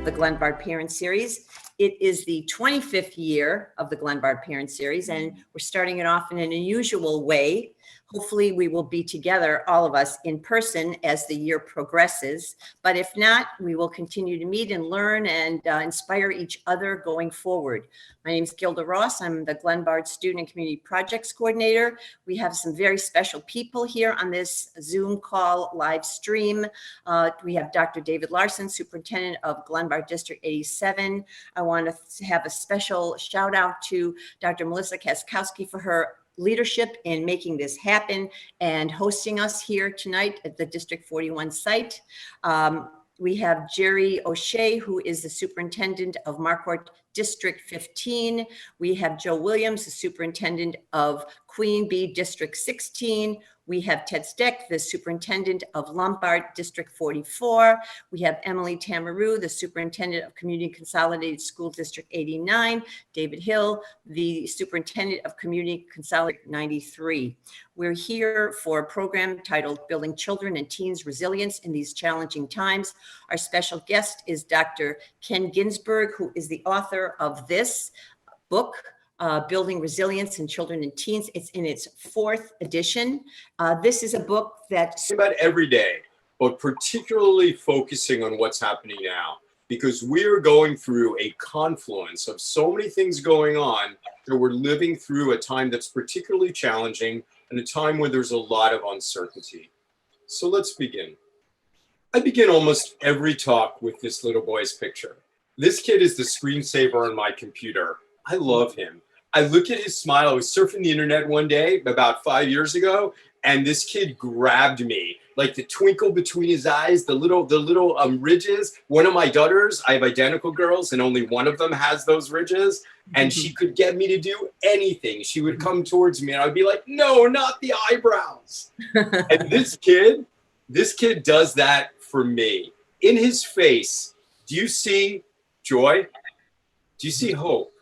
the Glenbard Parent Series. It is the 25th year of the Glenbard Parent Series, and we're starting it off in an unusual way. Hopefully we will be together, all of us, in person as the year progresses. But if not, we will continue to meet and learn and inspire each other going forward. My name is Gilda Ross. I'm the Glenbard Student and Community Projects Coordinator. We have some very special people here on this Zoom call live stream. We have Dr. David Larson, Superintendent of Glenbard District 87. I want to have a special shout out to Dr. Melissa Kaskowski for her leadership in making this happen and hosting us here tonight at the District 41 site. We have Jerry O'Shea, who is the superintendent of Marquardt District 15. We have Joe Williams, the superintendent of Queen Bee District 16. We have Ted Steck, the superintendent of Lombard District 44. We have Emily Tamaru, the superintendent of Community Consolidated School District 89. David Hill, the superintendent of Community Consolidated 93. We're here for a program titled Building Children and Teens Resilience in These Challenging Times. Our special guest is Dr. Ken Ginsburg, who is the author of this book, Building Resilience in Children and Teens. It's in its 4th edition. This is a book that's about every day, but particularly focusing on what's happening now, because we're going through a confluence of so many things going on that we're living through a time that's particularly challenging and a time where there's a lot of uncertainty. So let's begin. I begin almost every talk with this little boy's picture. This kid is the screensaver on my computer. I love him. I look at his smile. I was surfing the internet one day about 5 years ago, and this kid grabbed me. Like the twinkle between his eyes, the little ridges. One of my daughters, I have identical girls, and only one of them has those ridges. And she could get me to do anything. She would come towards me, and I'd be like, "No, not the eyebrows." And this kid does that for me. In his face, do you see joy? Do you see hope?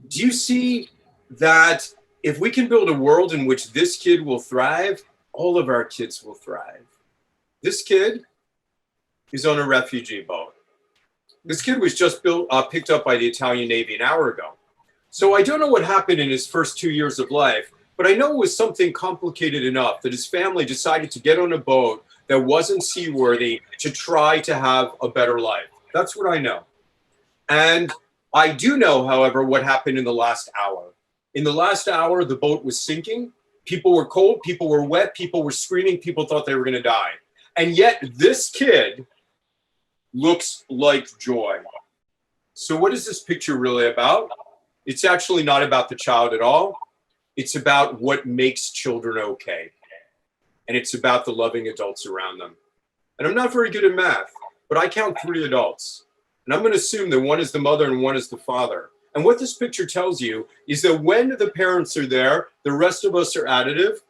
Do you see that if we can build a world in which this kid will thrive, all of our kids will thrive? This kid is on a refugee boat. This kid was just picked up by the Italian Navy an hour ago. So I don't know what happened in his first 2 years of life, but I know it was something complicated enough that his family decided to get on a boat that wasn't seaworthy to try to have a better life. That's what I know. And I do know, however, what happened in the last hour. In the last hour, the boat was sinking. People were cold, people were wet, people were screaming, people thought they were going to die. And yet this kid looks like joy. So what is this picture really about? It's actually not about the child at all. It's about what makes children okay. And it's about the loving adults around them. And I'm not very good at math, but I count 3 adults. And I'm going to assume that one is the mother and one is the father. And what this picture tells you is that when the parents are there, the rest of us are additive.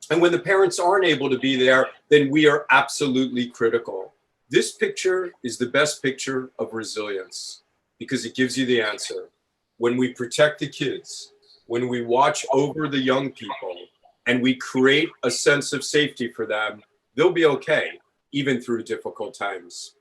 And when the parents aren't able to be there, then we are absolutely critical. This picture is the best picture of resilience because it gives you the answer. When we protect the kids, when we watch over the young people, and we create a sense of safety for them, they'll be okay, even through difficult times.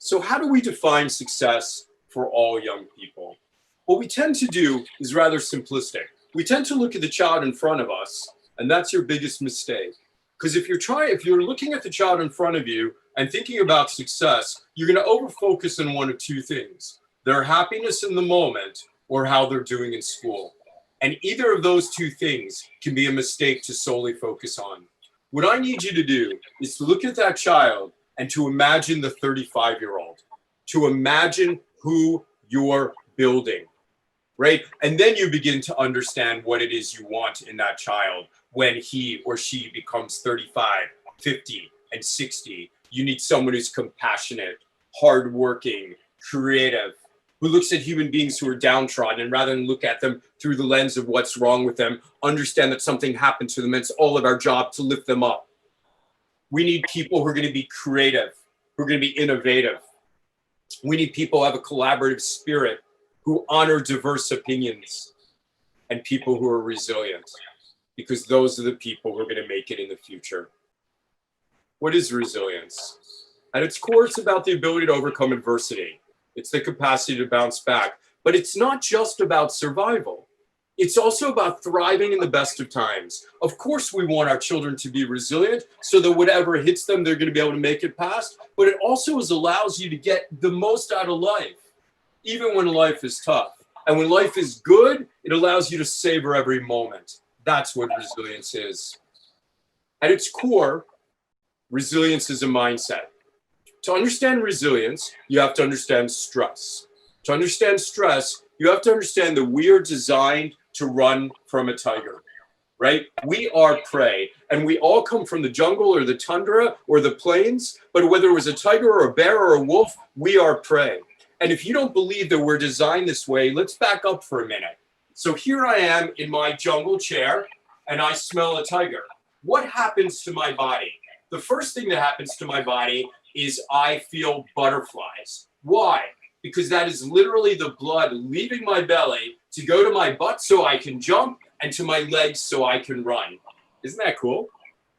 So how do we define success for all young people? What we tend to do is rather simplistic. We tend to look at the child in front of us, and that's your biggest mistake. Because if you're looking at the child in front of you and thinking about success, you're going to overfocus on one of 2 things: their happiness in the moment or how they're doing in school. And either of those 2 things can be a mistake to solely focus on. What I need you to do is to look at that child and to imagine the 35-year-old, to imagine who you're building, right? And then you begin to understand what it is you want in that child when he or she becomes 35, 50, and 60. You need someone who's compassionate, hardworking, creative, who looks at human beings who are downtrodden, and rather than look at them through the lens of what's wrong with them, understand that something happened to them. It's all of our job to lift them up. We need people who are going to be creative, who are going to be innovative. We need people who have a collaborative spirit, who honor diverse opinions, and people who are resilient, because those are the people who are going to make it in the future. What is resilience? At its core, it's about the ability to overcome adversity. It's the capacity to bounce back. But it's not just about survival. It's also about thriving in the best of times. Of course, we want our children to be resilient so that whatever hits them, they're going to be able to make it past. But it also allows you to get the most out of life, even when life is tough. And when life is good, it allows you to savor every moment. That's what resilience is. At its core, resilience is a mindset. To understand resilience, you have to understand stress. To understand stress, you have to understand that we are designed to run from a tiger, right? We are prey, and we all come from the jungle or the tundra or the plains, but whether it was a tiger or a bear or a wolf, we are prey. And if you don't believe that we're designed this way, let's back up for a minute. So here I am in my jungle chair, and I smell a tiger. What happens to my body? The first thing that happens to my body is I feel butterflies. Why? Because that is literally the blood leaving my belly to go to my butt so I can jump and to my legs so I can run. Isn't that cool?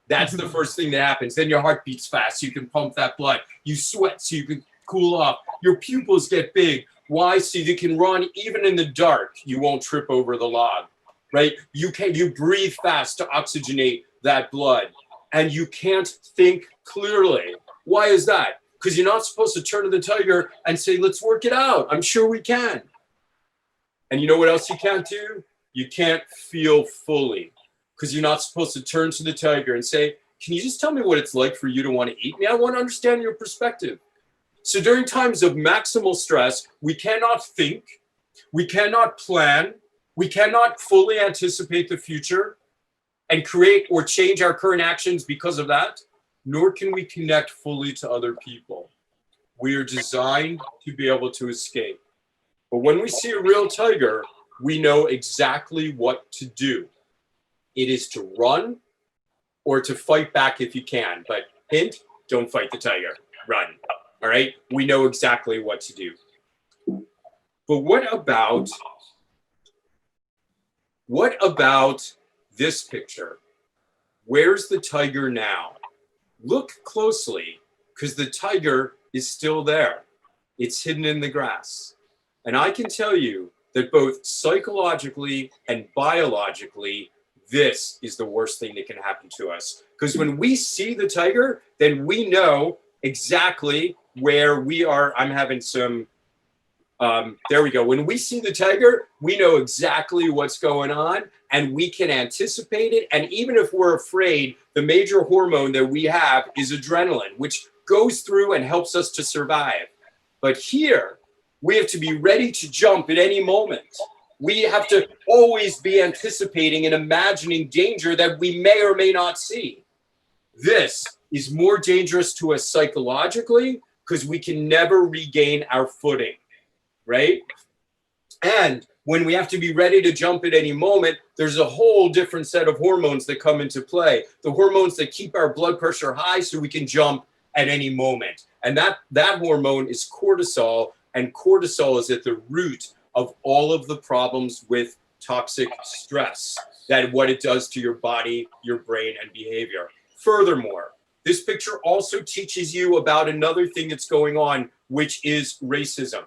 That's the first thing that happens. Then your heart beats fast so you can pump that blood. You sweat so you can cool off. Your pupils get big. Why? So you can run even in the dark. You won't trip over the log, right? You breathe fast to oxygenate that blood. And you can't think clearly. Why is that? Because you're not supposed to turn to the tiger and say, let's work it out. I'm sure we can. And you know what else you can't do? You can't feel fully, because you're not supposed to turn to the tiger and say, can you just tell me what it's like for you to want to eat me? I want to understand your perspective. So during times of maximal stress, we cannot think, we cannot plan, we cannot fully anticipate the future and create or change our current actions because of that, nor can we connect fully to other people. We are designed to be able to escape. But when we see a real tiger, we know exactly what to do. It is to run or to fight back if you can. But hint, don't fight the tiger, run. All right? We know exactly what to do. But what about this picture? Where's the tiger now? Look closely, because the tiger is still there. It's hidden in the grass. And I can tell you that both psychologically and biologically, this is the worst thing that can happen to us. Because when we see the tiger, then we know exactly where we are. I'm having some, there we go. When we see the tiger, we know exactly what's going on and we can anticipate it. And even if we're afraid, the major hormone that we have is adrenaline, which goes through and helps us to survive. But here, we have to be ready to jump at any moment. We have to always be anticipating and imagining danger that we may or may not see. This is more dangerous to us psychologically because we can never regain our footing, right? And when we have to be ready to jump at any moment, there's a whole different set of hormones that come into play. The hormones that keep our blood pressure high so we can jump at any moment. And that hormone is cortisol, and cortisol is at the root of all of the problems with toxic stress, that what it does to your body, your brain, and behavior. Furthermore, this picture also teaches you about another thing that's going on, which is racism.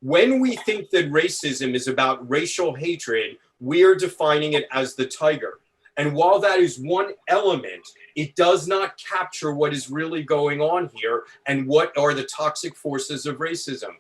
When we think that racism is about racial hatred, we are defining it as the tiger. And while that is one element, it does not capture what is really going on here and what are the toxic forces of racism.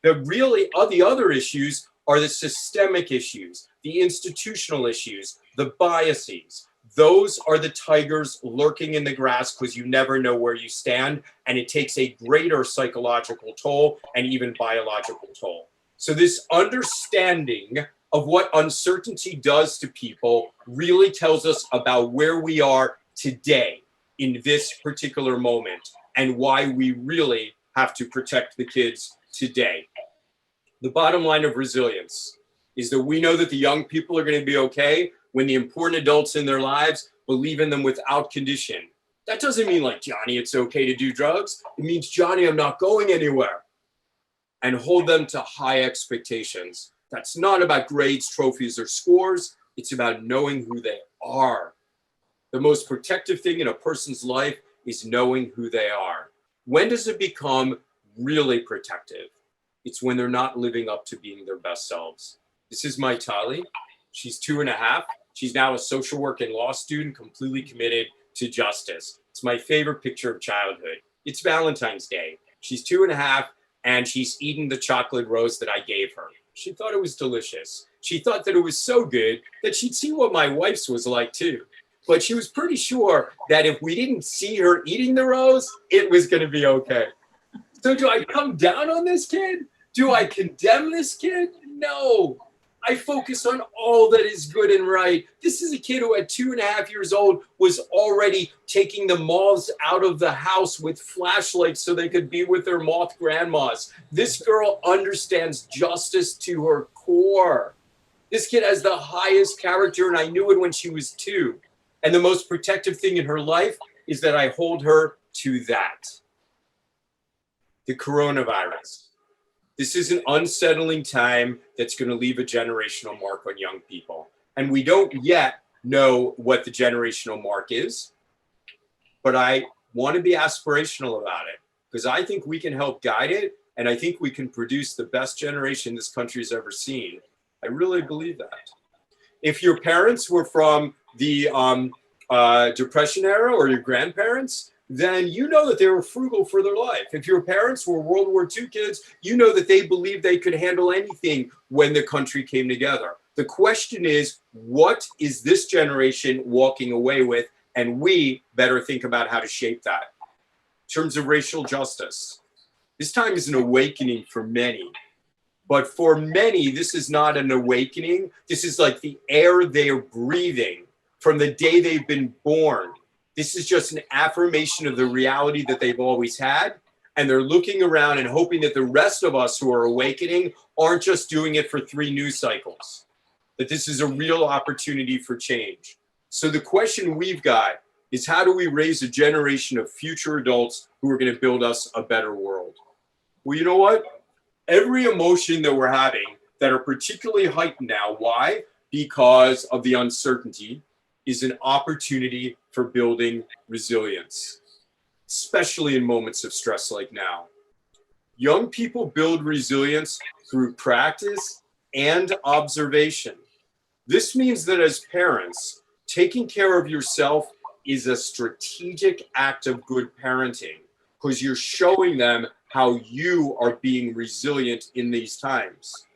The other issues are the systemic issues, the institutional issues, the biases. Those are the tigers lurking in the grass because you never know where you stand, and it takes a greater psychological toll and even biological toll. So this understanding of what uncertainty does to people really tells us about where we are today in this particular moment and why we really have to protect the kids today. The bottom line of resilience is that we know that the young people are going to be okay when the important adults in their lives believe in them without condition. That doesn't mean like, Johnny, it's okay to do drugs. It means, Johnny, I'm not going anywhere. And hold them to high expectations. That's not about grades, trophies, or scores. It's about knowing who they are. The most protective thing in a person's life is knowing who they are. When does it become really protective? It's when they're not living up to being their best selves. This is my Tali. She's 2.5. She's now a social work and law student, completely committed to justice. It's my favorite picture of childhood. It's Valentine's Day. She's 2.5, and she's eating the chocolate rose that I gave her. She thought it was delicious. She thought that it was so good that she'd see what my wife's was like too. But she was pretty sure that if we didn't see her eating the rose, it was going to be okay. So do I come down on this kid? Do I condemn this kid? No. I focus on all that is good and right. This is a kid who at 2.5 years old was already taking the moths out of the house with flashlights so they could be with their moth grandmas. This girl understands justice to her core. This kid has the highest character, and I knew it when she was 2. And the most protective thing in her life is that I hold her to that. The coronavirus. This is an unsettling time that's going to leave a generational mark on young people. And we don't yet know what the generational mark is, but I want to be aspirational about it because I think we can help guide it. And I think we can produce the best generation this country has ever seen. I really believe that. If your parents were from the Depression era or your grandparents, then you know that they were frugal for their life. If your parents were World War II kids, you know that they believed they could handle anything when the country came together. The question is, what is this generation walking away with? And we better think about how to shape that. In terms of racial justice, this time is an awakening for many. But for many, this is not an awakening. This is like the air they're breathing from the day they've been born. This is just an affirmation of the reality that they've always had. And they're looking around and hoping that the rest of us who are awakening aren't just doing it for 3 news cycles, that this is a real opportunity for change. So the question we've got is, how do we raise a generation of future adults who are going to build us a better world? Well, you know what? Every emotion that we're having that are particularly heightened now, why? Because of the uncertainty, is an opportunity for building resilience, especially in moments of stress like now. Young people build resilience through practice and observation. This means that as parents, taking care of yourself is a strategic act of good parenting because you're showing them how you are being resilient in these times.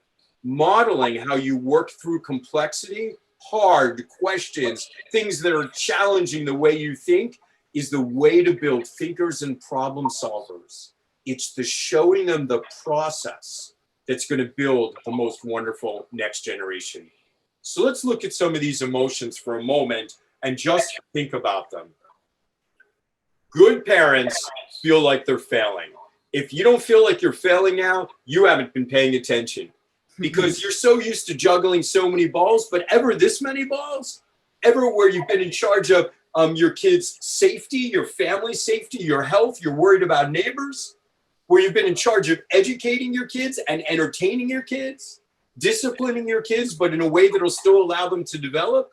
Modeling how you work through complexity, hard questions, things that are challenging the way you think is the way to build thinkers and problem solvers. It's the showing them the process that's going to build the most wonderful next generation. So let's look at some of these emotions for a moment and just think about them. Good parents feel like they're failing. If you don't feel like you're failing now, you haven't been paying attention. Because you're so used to juggling so many balls, but ever this many balls? Ever where you've been in charge of your kids' safety, your family's safety, your health, you're worried about neighbors? Where you've been in charge of educating your kids and entertaining your kids, disciplining your kids, but in a way that'll still allow them to develop?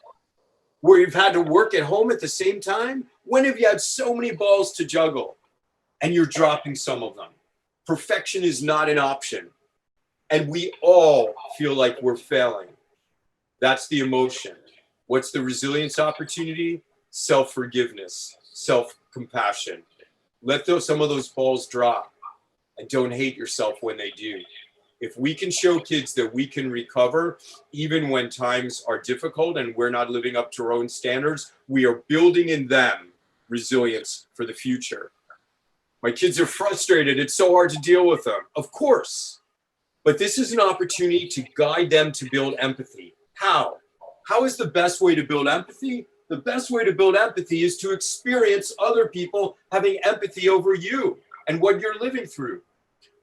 Where you've had to work at home at the same time? When have you had so many balls to juggle and you're dropping some of them? Perfection is not an option. And we all feel like we're failing. That's the emotion. What's the resilience opportunity? Self-forgiveness, self-compassion. Let some of those balls drop and don't hate yourself when they do. If we can show kids that we can recover, even when times are difficult and we're not living up to our own standards, we are building in them resilience for the future. My kids are frustrated. It's so hard to deal with them. Of course. But this is an opportunity to guide them to build empathy. How? How is the best way to build empathy? The best way to build empathy is to experience other people having empathy over you and what you're living through.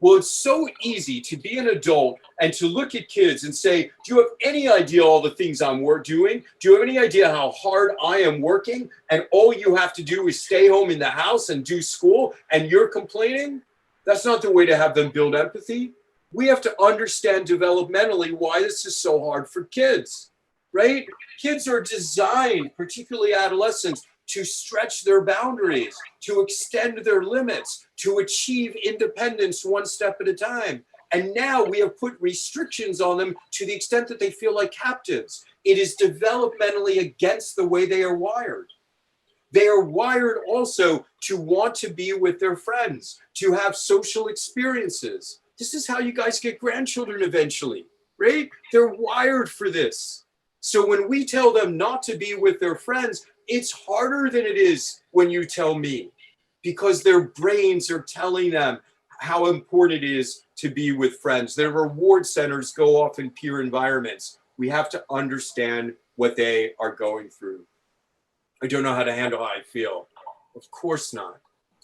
Well, it's so easy to be an adult and to look at kids and say, do you have any idea all the things I'm doing? Do you have any idea how hard I am working? And all you have to do is stay home in the house and do school and you're complaining? That's not the way to have them build empathy. We have to understand developmentally why this is so hard for kids, right? Kids are designed, particularly adolescents, to stretch their boundaries, to extend their limits, to achieve independence one step at a time. And now we have put restrictions on them to the extent that they feel like captives. It is developmentally against the way they are wired. They are wired also to want to be with their friends, to have social experiences. This is how you guys get grandchildren eventually, right? They're wired for this. So when we tell them not to be with their friends, it's harder than it is when you tell me, because their brains are telling them how important it is to be with friends. Their reward centers go off in peer environments. We have to understand what they are going through. I don't know how to handle how I feel. Of course not.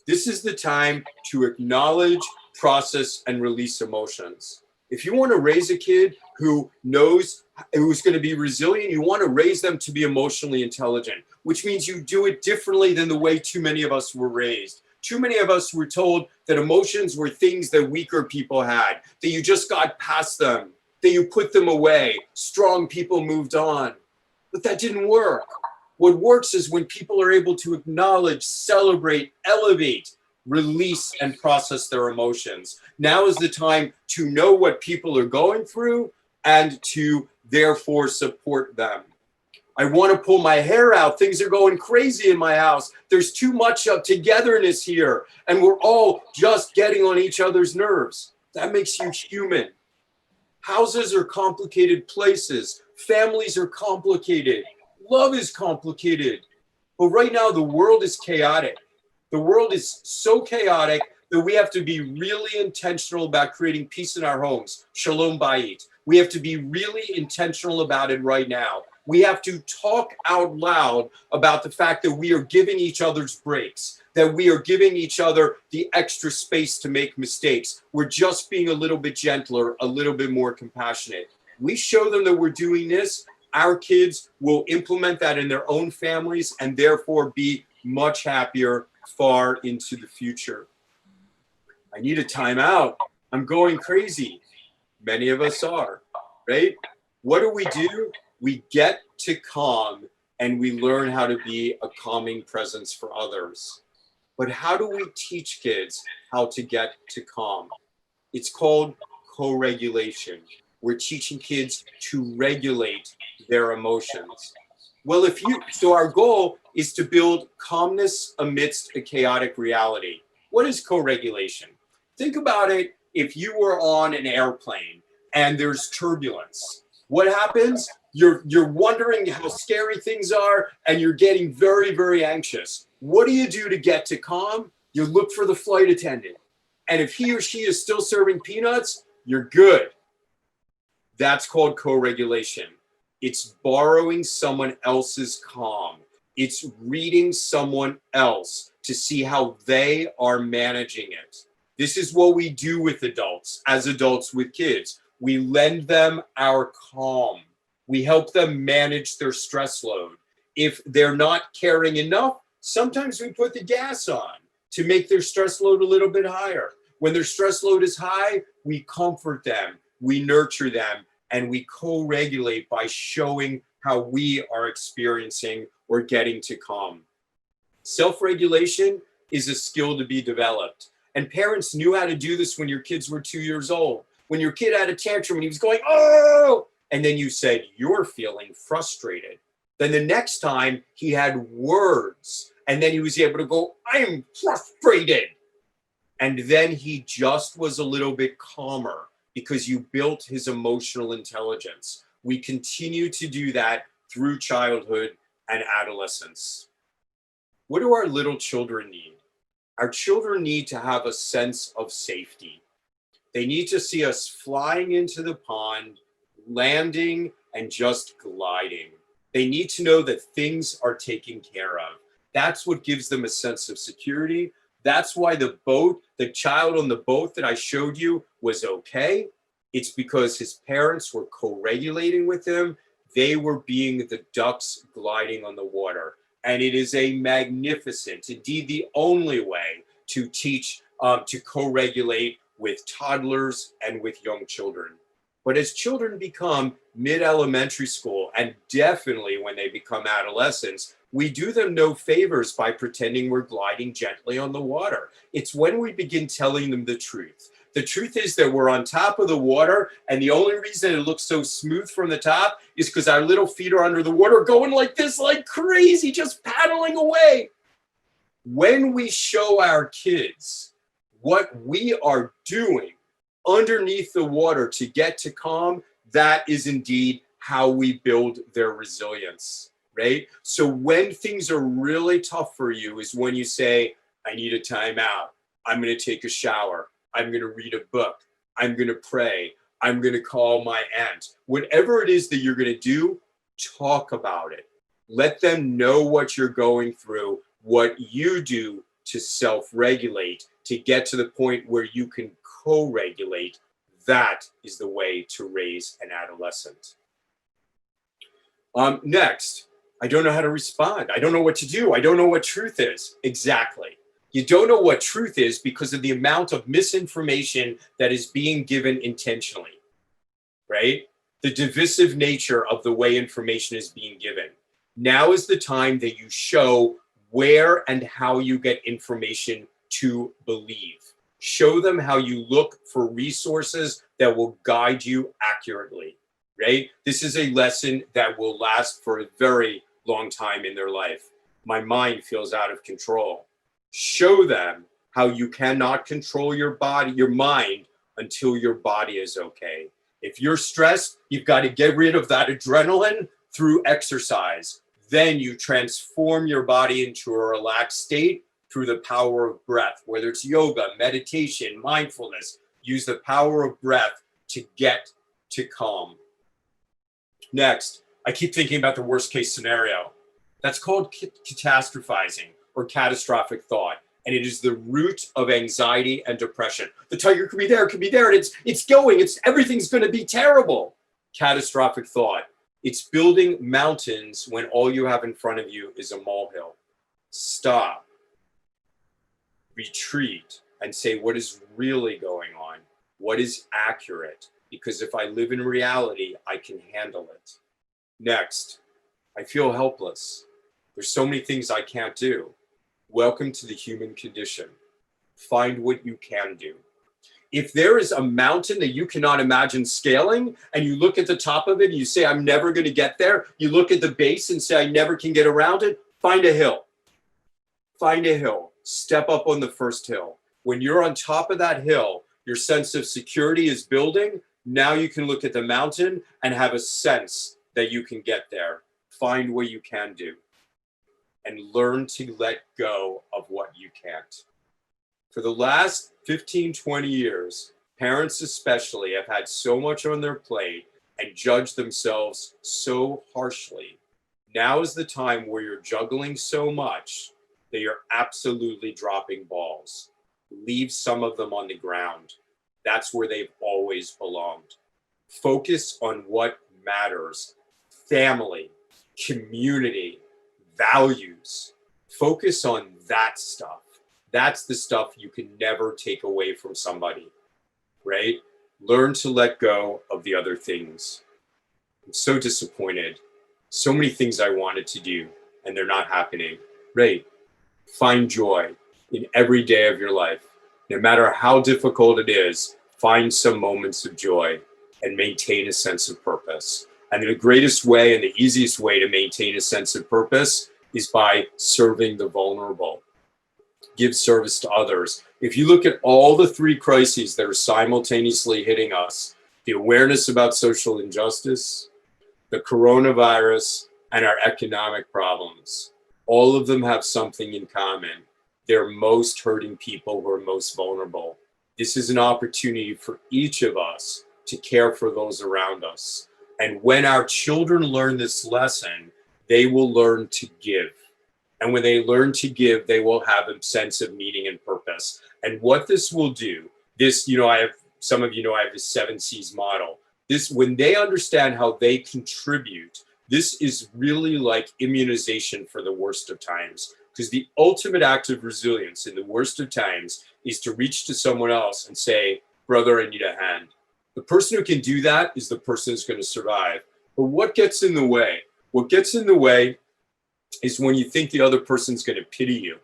This is the time to acknowledge, process, and release emotions. If you want to raise a kid who knows, who's going to be resilient, you want to raise them to be emotionally intelligent, which means you do it differently than the way too many of us were raised. Too many of us were told that emotions were things that weaker people had, that you just got past them, that you put them away. Strong people moved on. But that didn't work. What works is when people are able to acknowledge, celebrate, elevate, release, and process their emotions. Now is the time to know what people are going through and to therefore support them. I want to pull my hair out. Things are going crazy in my house. There's too much of togetherness here, and we're all just getting on each other's nerves. That makes you human. Houses are complicated places. Families are complicated. Love is complicated. But right now, the world is chaotic. The world is so chaotic that we have to be really intentional about creating peace in our homes. Shalom bayit. We have to be really intentional about it right now. We have to talk out loud about the fact that we are giving each other's breaks, that we are giving each other the extra space to make mistakes. We're just being a little bit gentler, a little bit more compassionate. We show them that we're doing this. Our kids will implement that in their own families and therefore be much happier far into the future. I need a timeout. I'm going crazy. Many of us are, right? What do? We get to calm and we learn how to be a calming presence for others. But how do we teach kids how to get to calm? It's called co-regulation. We're teaching kids to regulate their emotions. Well, so our goal is to build calmness amidst a chaotic reality. What is co-regulation? Think about it if you were on an airplane and there's turbulence. What happens? You're wondering how scary things are and you're getting very, very anxious. What do you do to get to calm? You look for the flight attendant. And if he or she is still serving peanuts, you're good. That's called co-regulation. It's borrowing someone else's calm. It's reading someone else to see how they are managing it. This is what we do with adults, as adults with kids. We lend them our calm. We help them manage their stress load. If they're not caring enough, sometimes we put the gas on to make their stress load a little bit higher. When their stress load is high, we comfort them, we nurture them, and we co-regulate by showing how we are experiencing or getting to calm. Self-regulation is a skill to be developed. And parents knew how to do this when your kids were 2 years old. When your kid had a tantrum and he was going, oh, and then you said, you're feeling frustrated. Then the next time he had words, and then he was able to go, I'm frustrated. And then he just was a little bit calmer because you built his emotional intelligence. We continue to do that through childhood and adolescence. What do our little children need? Our children need to have a sense of safety. They need to see us flying into the pond, landing, and just gliding. They need to know that things are taken care of. That's what gives them a sense of security. That's why the child on the boat that I showed you was okay. It's because his parents were co-regulating with him. They were being the ducks gliding on the water. And it is a magnificent, indeed the only way to teach, to co-regulate with toddlers and with young children. But as children become mid-elementary school, and definitely when they become adolescents, we do them no favors by pretending we're gliding gently on the water. It's when we begin telling them the truth. The truth is that we're on top of the water, and the only reason it looks so smooth from the top is because our little feet are under the water going like this, like crazy, just paddling away. When we show our kids what we are doing underneath the water to get to calm, that is indeed how we build their resilience, right? So when things are really tough for you is when you say, I need a timeout. I'm going to take a shower. I'm going to read a book. I'm going to pray. I'm going to call my aunt. Whatever it is that you're going to do, talk about it. Let them know what you're going through, what you do to self-regulate, to get to the point where you can co-regulate. That is the way to raise an adolescent. Next, I don't know how to respond. I don't know what to do. I don't know what truth is. Exactly. You don't know what truth is because of the amount of misinformation that is being given intentionally, right? The divisive nature of the way information is being given. Now is the time that you show where and how you get information to believe. Show them how you look for resources that will guide you accurately, right? This is a lesson that will last for a very long time in their life. My mind feels out of control. Show them how you cannot control your body, your mind, until your body is okay. If you're stressed, you've got to get rid of that adrenaline through exercise. Then you transform your body into a relaxed state through the power of breath, whether it's yoga, meditation, mindfulness. Use the power of breath to get to calm. Next, I keep thinking about the worst case scenario. That's called catastrophizing or catastrophic thought. And it is the root of anxiety and depression. The tiger could be there, and everything's going to be terrible. Catastrophic thought. It's building mountains when all you have in front of you is a molehill. Stop. Retreat and say what is really going on, what is accurate, because if I live in reality, I can handle it. Next, I feel helpless. There's so many things I can't do. Welcome to the human condition. Find what you can do. If there is a mountain that you cannot imagine scaling, and you look at the top of it and you say, I'm never going to get there, you look at the base and say, I never can get around it, find a hill. Find a hill. Step up on the first hill. When you're on top of that hill, your sense of security is building. Now you can look at the mountain and have a sense that you can get there. Find what you can do and learn to let go of what you can't. For the last 15, 20 years, parents especially have had so much on their plate and judge themselves so harshly. Now is the time where you're juggling so much that you're absolutely dropping balls. Leave some of them on the ground. That's where they've always belonged. Focus on what matters. Family, community, values. Focus on that stuff. That's the stuff you can never take away from somebody, right? Learn to let go of the other things. I'm so disappointed. So many things I wanted to do and they're not happening. Right. Find joy in every day of your life. No matter how difficult it is, find some moments of joy and maintain a sense of purpose. And the greatest way and the easiest way to maintain a sense of purpose is by serving the vulnerable. Give service to others. If you look at all the three crises that are simultaneously hitting us, the awareness about social injustice, the coronavirus, and our economic problems, all of them have something in common. They're most hurting people who are most vulnerable. This is an opportunity for each of us to care for those around us. And when our children learn this lesson, they will learn to give. And when they learn to give, they will have a sense of meaning and purpose. And what this will do, some of you know I have the 7 C's model. When they understand how they contribute, this is really like immunization for the worst of times. Because the ultimate act of resilience in the worst of times is to reach to someone else and say, brother, I need a hand. The person who can do that is the person who's going to survive. But what gets in the way? What gets in the way is when you think the other person's going to pity you.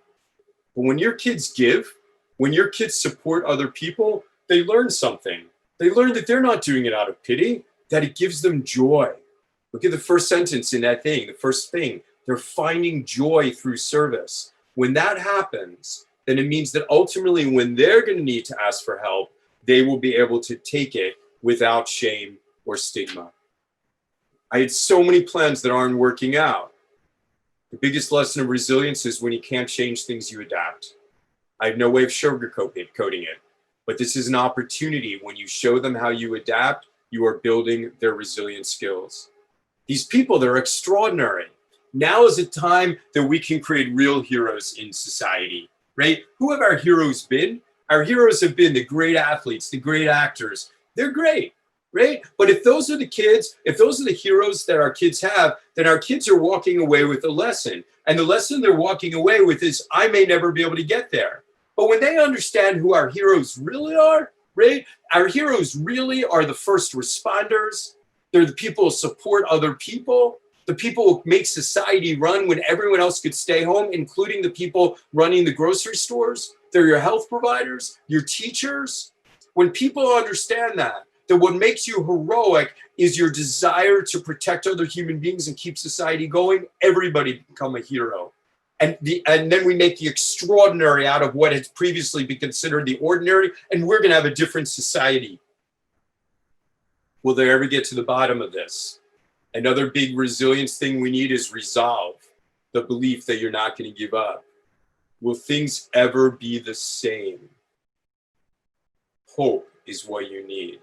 But when your kids give, when your kids support other people, they learn something. They learn that they're not doing it out of pity, that it gives them joy. Look at the first sentence in that thing, the first thing. They're finding joy through service. When that happens, then it means that ultimately when they're going to need to ask for help, they will be able to take it without shame or stigma. I had so many plans that aren't working out. The biggest lesson of resilience is when you can't change things, you adapt. I have no way of sugarcoating it, but this is an opportunity. When you show them how you adapt, you are building their resilient skills. These people, they're extraordinary. Now is a time that we can create real heroes in society, right? Who have our heroes been? Our heroes have been the great athletes, the great actors. They're great, right? But if those are the kids, if those are the heroes that our kids have, then our kids are walking away with a lesson. And the lesson they're walking away with is, I may never be able to get there. But when they understand who our heroes really are, right? Our heroes really are the first responders. They're the people who support other people, the people who make society run when everyone else could stay home, including the people running the grocery stores. They're your health providers, your teachers. When people understand that what makes you heroic is your desire to protect other human beings and keep society going, everybody become a hero. And then we make the extraordinary out of what has previously been considered the ordinary, and we're going to have a different society. Will they ever get to the bottom of this? Another big resilience thing we need is resolve, the belief that you're not going to give up. Will things ever be the same? Hope is what you need.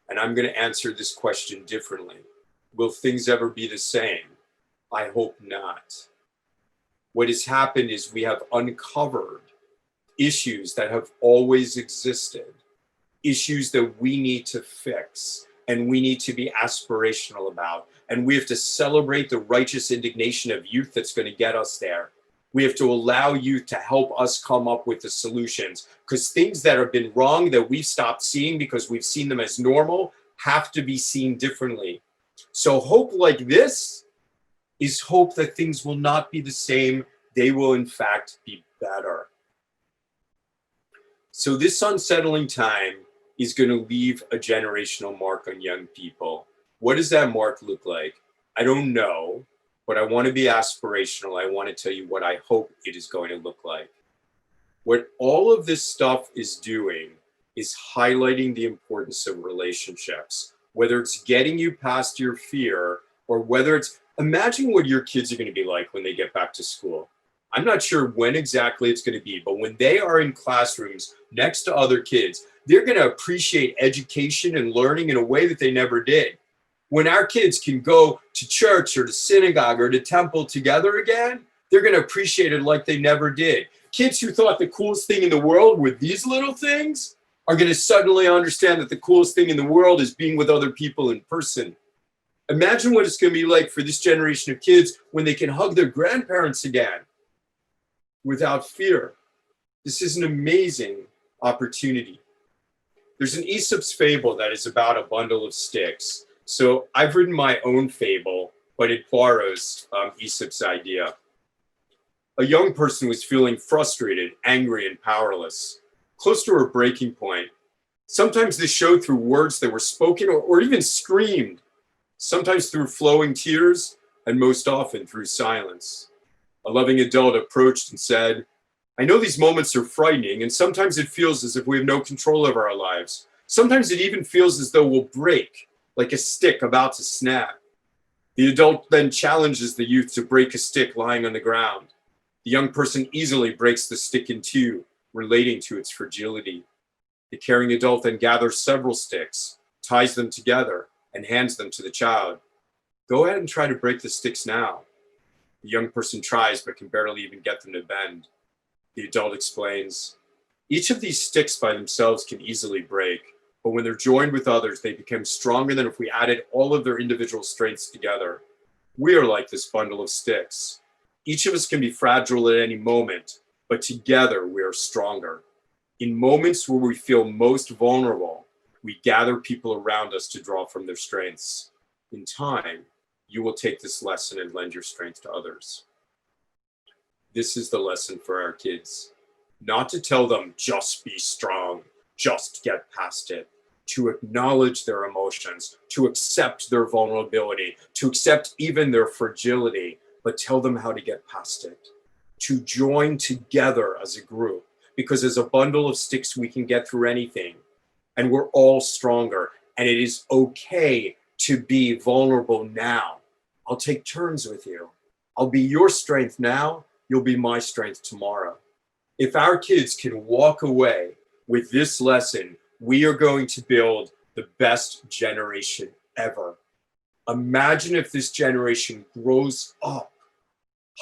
And I'm going to answer this question differently. Will things ever be the same? I hope not. What has happened is we have uncovered issues that have always existed, issues that we need to fix and we need to be aspirational about. And we have to celebrate the righteous indignation of youth that's going to get us there. We have to allow youth to help us come up with the solutions, because things that have been wrong that we've stopped seeing because we've seen them as normal have to be seen differently. So hope like this is hope that things will not be the same. They will, in fact, be better. So this unsettling time is going to leave a generational mark on young people. What does that mark look like? I don't know, but I want to be aspirational. I want to tell you what I hope it is going to look like. What all of this stuff is doing is highlighting the importance of relationships, whether it's getting you past your fear or whether it's, imagine what your kids are going to be like when they get back to school. I'm not sure when exactly it's going to be, but when they are in classrooms next to other kids, they're going to appreciate education and learning in a way that they never did. When our kids can go to church or to synagogue or to temple together again, they're going to appreciate it like they never did. Kids who thought the coolest thing in the world were these little things are going to suddenly understand that the coolest thing in the world is being with other people in person. Imagine what it's going to be like for this generation of kids when they can hug their grandparents again without fear. This is an amazing opportunity. There's an Aesop's fable that is about a bundle of sticks. So I've written my own fable, but it borrows Aesop's idea. A young person was feeling frustrated, angry, and powerless, close to her breaking point. Sometimes this showed through words that were spoken or even screamed, sometimes through flowing tears, and most often through silence. A loving adult approached and said, I know these moments are frightening, and sometimes it feels as if we have no control over our lives. Sometimes it even feels as though we'll break, like a stick about to snap. The adult then challenges the youth to break a stick lying on the ground. The young person easily breaks the stick in two, relating to its fragility. The caring adult then gathers several sticks, ties them together, and hands them to the child. Go ahead and try to break the sticks now. The young person tries, but can barely even get them to bend. The adult explains, each of these sticks by themselves can easily break, but when they're joined with others, they become stronger than if we added all of their individual strengths together. We are like this bundle of sticks. Each of us can be fragile at any moment, but together we are stronger. In moments where we feel most vulnerable, We gather people around us to draw from their strengths. In time, you will take this lesson and lend your strength to others. This is the lesson for our kids. Not to tell them, just be strong, just get past it. To acknowledge their emotions, to accept their vulnerability, to accept even their fragility, but tell them how to get past it. To join together as a group, because as a bundle of sticks, we can get through anything, and we're all stronger, and it is okay to be vulnerable now. I'll take turns with you. I'll be your strength now, you'll be my strength tomorrow. If our kids can walk away with this lesson, we are going to build the best generation ever. Imagine if this generation grows up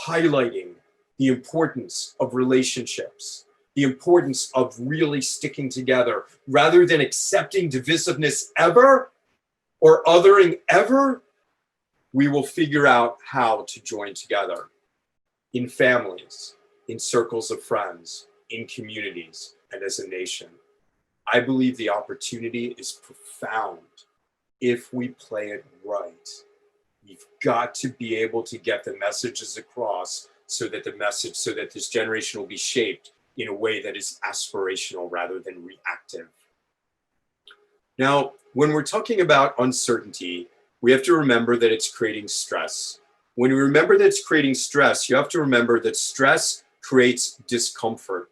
highlighting the importance of relationships, the importance of really sticking together, rather than accepting divisiveness ever or othering ever. We will figure out how to join together in families, in circles of friends, in communities, and as a nation. I believe the opportunity is profound if we play it right. We've got to be able to get the messages across so that this generation will be shaped in a way that is aspirational rather than reactive. Now, when we're talking about uncertainty, we have to remember that it's creating stress. When we remember that it's creating stress, you have to remember that stress creates discomfort.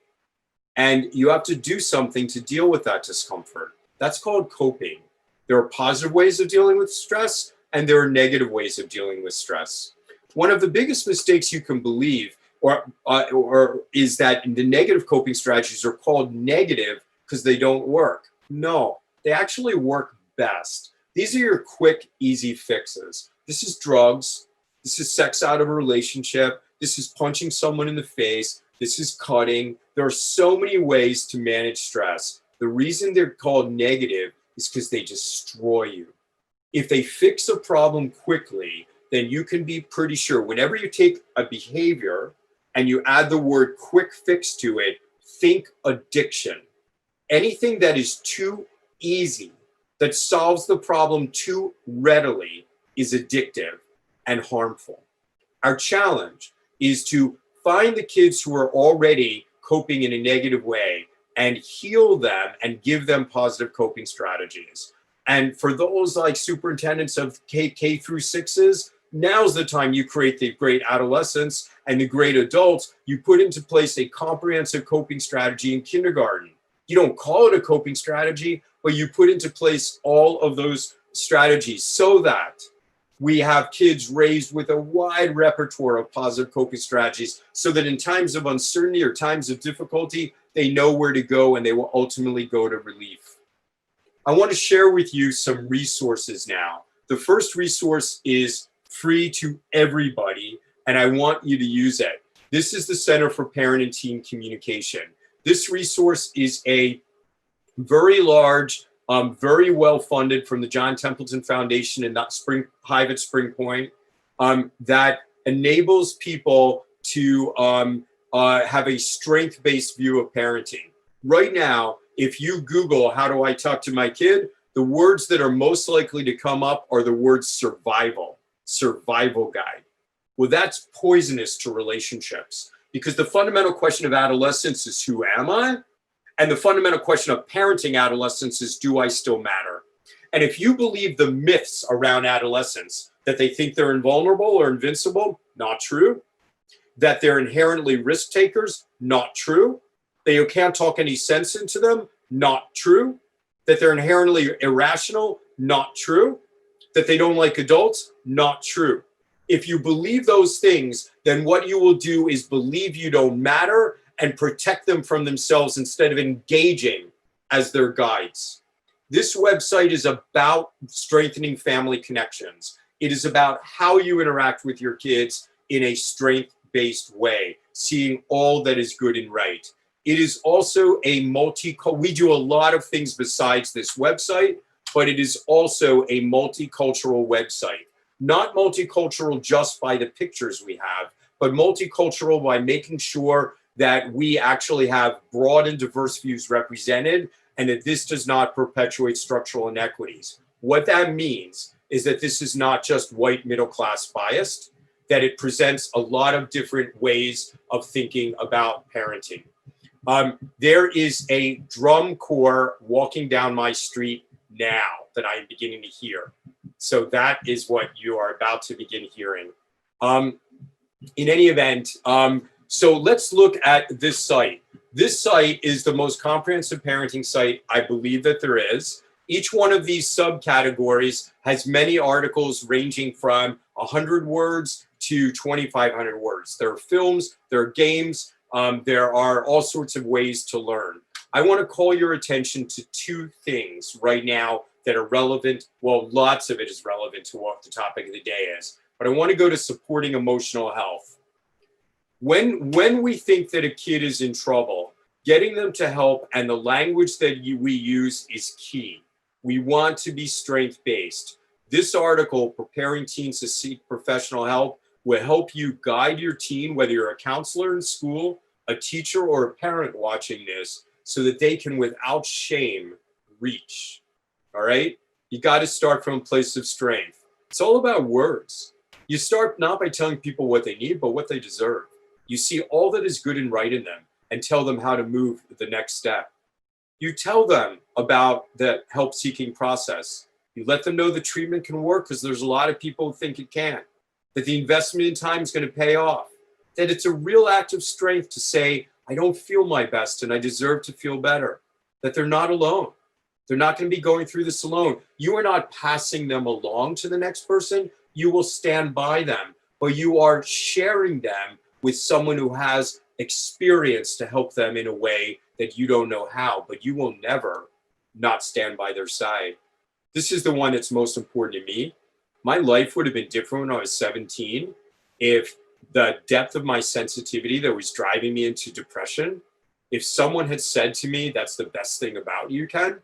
And you have to do something to deal with that discomfort. That's called coping. There are positive ways of dealing with stress, and there are negative ways of dealing with stress. One of the biggest mistakes you can believe or is that the negative coping strategies are called negative because they don't work. No, they actually work best. These are your quick, easy fixes. This is drugs. This is sex out of a relationship. This is punching someone in the face. This is cutting. There are so many ways to manage stress. The reason they're called negative is because they destroy you. If they fix a problem quickly, then you can be pretty sure whenever you take a behavior and you add the word quick fix to it, think addiction. Anything that is too easy, that solves the problem too readily, is addictive and harmful. Our challenge is to find the kids who are already coping in a negative way and heal them and give them positive coping strategies. And for those like superintendents of K through 6s, now's the time you create the great adolescents and the great adults. You put into place a comprehensive coping strategy in kindergarten. You don't call it a coping strategy, but you put into place all of those strategies so that we have kids raised with a wide repertoire of positive coping strategies so that in times of uncertainty or times of difficulty, they know where to go and they will ultimately go to relief. I want to share with you some resources now. The first resource is free to everybody, and I want you to use it. This is the Center for Parent and Teen Communication. This resource is a very large, very well funded from the John Templeton Foundation and Hive at Spring Point, that enables people to have a strength-based view of parenting. Right now, if you Google, how do I talk to my kid? The words that are most likely to come up are the words survival guide. Well, that's poisonous to relationships because the fundamental question of adolescence is who am I? And the fundamental question of parenting adolescence is do I still matter? And if you believe the myths around adolescence, that they think they're invulnerable or invincible, not true. That they're inherently risk takers, not true. That you can't talk any sense into them, not true. That they're inherently irrational, not true. That they don't like adults, not true. If you believe those things, then what you will do is believe you don't matter and protect them from themselves instead of engaging as their guides. This website is about strengthening family connections. It is about how you interact with your kids in a strength-based way, seeing all that is good and right. It is also a we do a lot of things besides this website, but it is also a multicultural website. Not multicultural just by the pictures we have, but multicultural by making sure that we actually have broad and diverse views represented and that this does not perpetuate structural inequities. What that means is that this is not just white middle class biased, that it presents a lot of different ways of thinking about parenting. There is a drum corps walking down my street now that I'm beginning to hear. So that is what you are about to begin hearing. In any event, so let's look at this site. This site is the most comprehensive parenting site I believe that there is. Each one of these subcategories has many articles ranging from 100 words to 2,500 words. There are films, there are games, there are all sorts of ways to learn. I want to call your attention to two things right now that are relevant. Well, lots of it is relevant to what the topic of the day is, but I want to go to supporting emotional health. When we think that a kid is in trouble, getting them to help and the language that we use is key. We want to be strength-based. This article, Preparing Teens to Seek Professional Help, will help you guide your teen, whether you're a counselor in school, a teacher, or a parent watching this, so that they can, without shame, reach. All right? You got to start from a place of strength. It's all about words. You start not by telling people what they need, but what they deserve. You see all that is good and right in them and tell them how to move the next step. You tell them about the help-seeking process. You let them know the treatment can work because there's a lot of people who think it can't. That the investment in time is going to pay off. That it's a real act of strength to say, I don't feel my best and I deserve to feel better. That they're not alone. They're not going to be going through this alone. You are not passing them along to the next person. You will stand by them, but you are sharing them with someone who has experience to help them in a way that you don't know how, but you will never not stand by their side. This is the one that's most important to me. My life would have been different when I was 17 if the depth of my sensitivity that was driving me into depression, if someone had said to me, that's the best thing about you, Ken.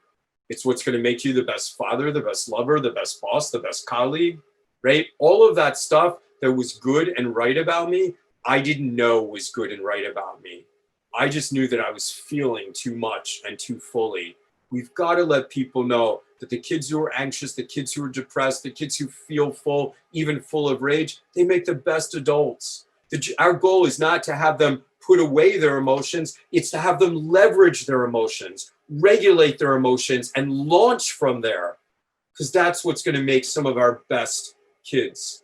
It's what's going to make you the best father, the best lover, the best boss, the best colleague, right? All of that stuff that was good and right about me, I didn't know was good and right about me. I just knew that I was feeling too much and too fully. We've got to let people know that the kids who are anxious, the kids who are depressed, the kids who feel full, even full of rage, they make the best adults. Our goal is not to have them put away their emotions. It's to have them leverage their emotions, regulate their emotions, and launch from there. Because that's what's going to make some of our best kids.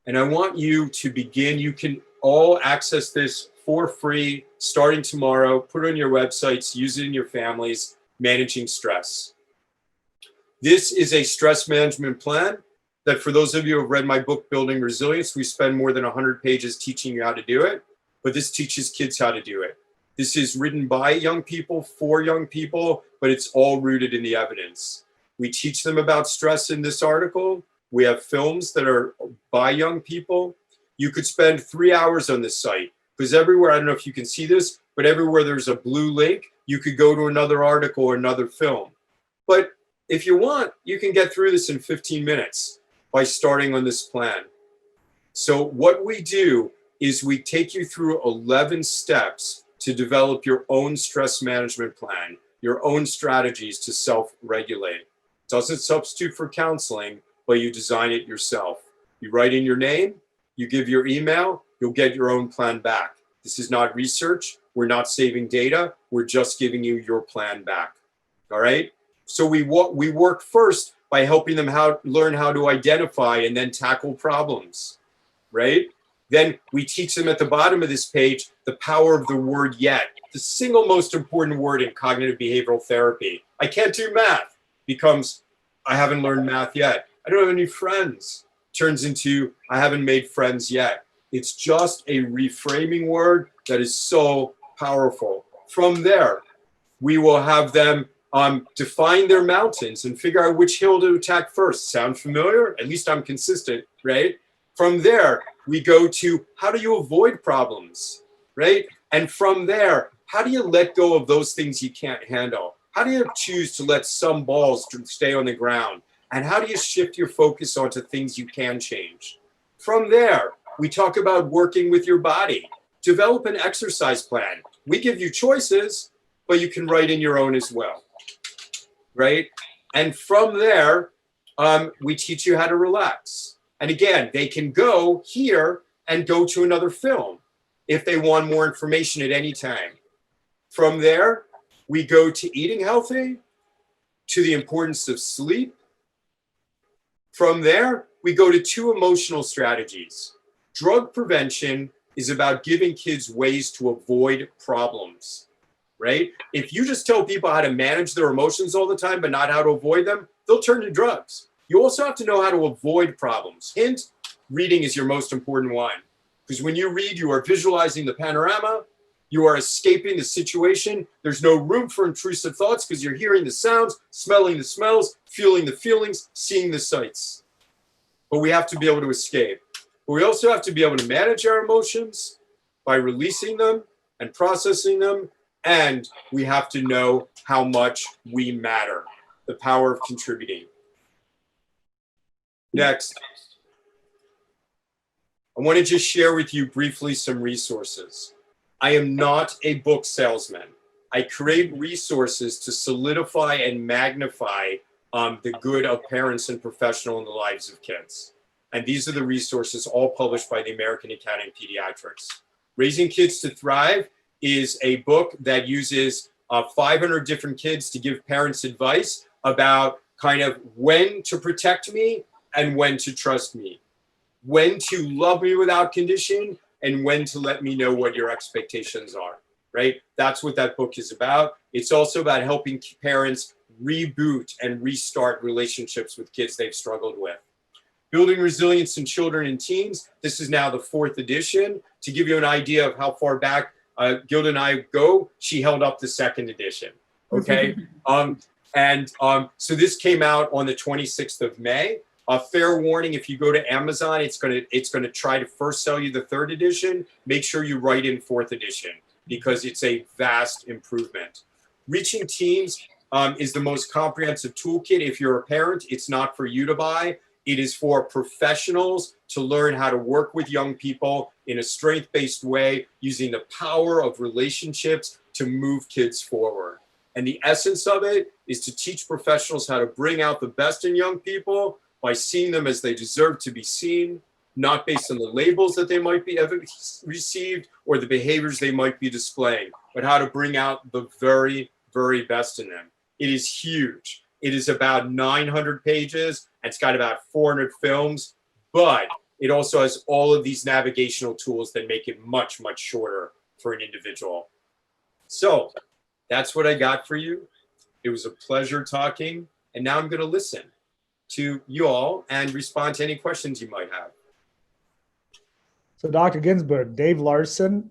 And I want you to begin. You can all access this for free starting tomorrow. Put it on your websites, use it in your families, managing stress. This is a stress management plan that for those of you who have read my book, Building Resilience, we spend more than 100 pages teaching you how to do it, but this teaches kids how to do it. This is written by young people, for young people, but it's all rooted in the evidence. We teach them about stress in this article. We have films that are by young people. You could spend 3 hours on this site because everywhere, I don't know if you can see this, but everywhere there's a blue link, you could go to another article or another film. But if you want, you can get through this in 15 minutes by starting on this plan. So what we do is we take you through 11 steps to develop your own stress management plan, your own strategies to self-regulate. It doesn't substitute for counseling, but you design it yourself. You write in your name, you give your email, you'll get your own plan back. This is not research. We're not saving data. We're just giving you your plan back. All right? So we work first by helping them learn how to identify and then tackle problems, right? Then we teach them at the bottom of this page the power of the word yet, the single most important word in cognitive behavioral therapy. I can't do math becomes I haven't learned math yet. I don't have any friends. Turns into I haven't made friends yet. It's just a reframing word that is so powerful. From there, we will have them define their mountains and figure out which hill to attack first. Sound familiar? At least I'm consistent, right? From there, we go to how do you avoid problems, right? And from there, how do you let go of those things you can't handle? How do you choose to let some balls stay on the ground? And how do you shift your focus onto things you can change? From there, we talk about working with your body. Develop an exercise plan. We give you choices, but you can write in your own as well, right? And from there, we teach you how to relax. And again, they can go here and go to another film if they want more information at any time. From there, we go to eating healthy, to the importance of sleep. From there, we go to 2 emotional strategies. Drug prevention is about giving kids ways to avoid problems, right? If you just tell people how to manage their emotions all the time, but not how to avoid them, they'll turn to drugs. You also have to know how to avoid problems. Hint, reading is your most important one. Because when you read, you are visualizing the panorama, you are escaping the situation. There's no room for intrusive thoughts because you're hearing the sounds, smelling the smells, feeling the feelings, seeing the sights. But we have to be able to escape. But we also have to be able to manage our emotions by releasing them and processing them. And we have to know how much we matter, the power of contributing. Next, I want to just share with you briefly some resources. I am not a book salesman. I create resources to solidify and magnify the good of parents and professionals in the lives of kids. And these are the resources all published by the American Academy of Pediatrics. Raising Kids to Thrive is a book that uses 500 different kids to give parents advice about kind of when to protect me and when to trust me, when to love me without condition, and when to let me know what your expectations are, right? That's what that book is about. It's also about helping parents reboot and restart relationships with kids they've struggled with. Building Resilience in Children and Teens. This is now the 4th edition. To give you an idea of how far back Gilda and I go, she held up the 2nd edition, okay? So this came out on the 26th of May. Fair warning, if you go to Amazon, it's gonna try to first sell you the 3rd edition. Make sure you write in 4th edition because it's a vast improvement. Reaching Teens is the most comprehensive toolkit. If you're a parent, it's not for you to buy. It is for professionals to learn how to work with young people in a strength-based way, using the power of relationships to move kids forward. And the essence of it is to teach professionals how to bring out the best in young people by seeing them as they deserve to be seen, not based on the labels that they might be received or the behaviors they might be displaying, but how to bring out the very, very best in them. It is huge. It is about 900 pages. It's got about 400 films, but it also has all of these navigational tools that make it much, much shorter for an individual. So that's what I got for you. It was a pleasure talking. And now I'm going to listen to you all and respond to any questions you might have. So Dr. Ginsburg, Dave Larson,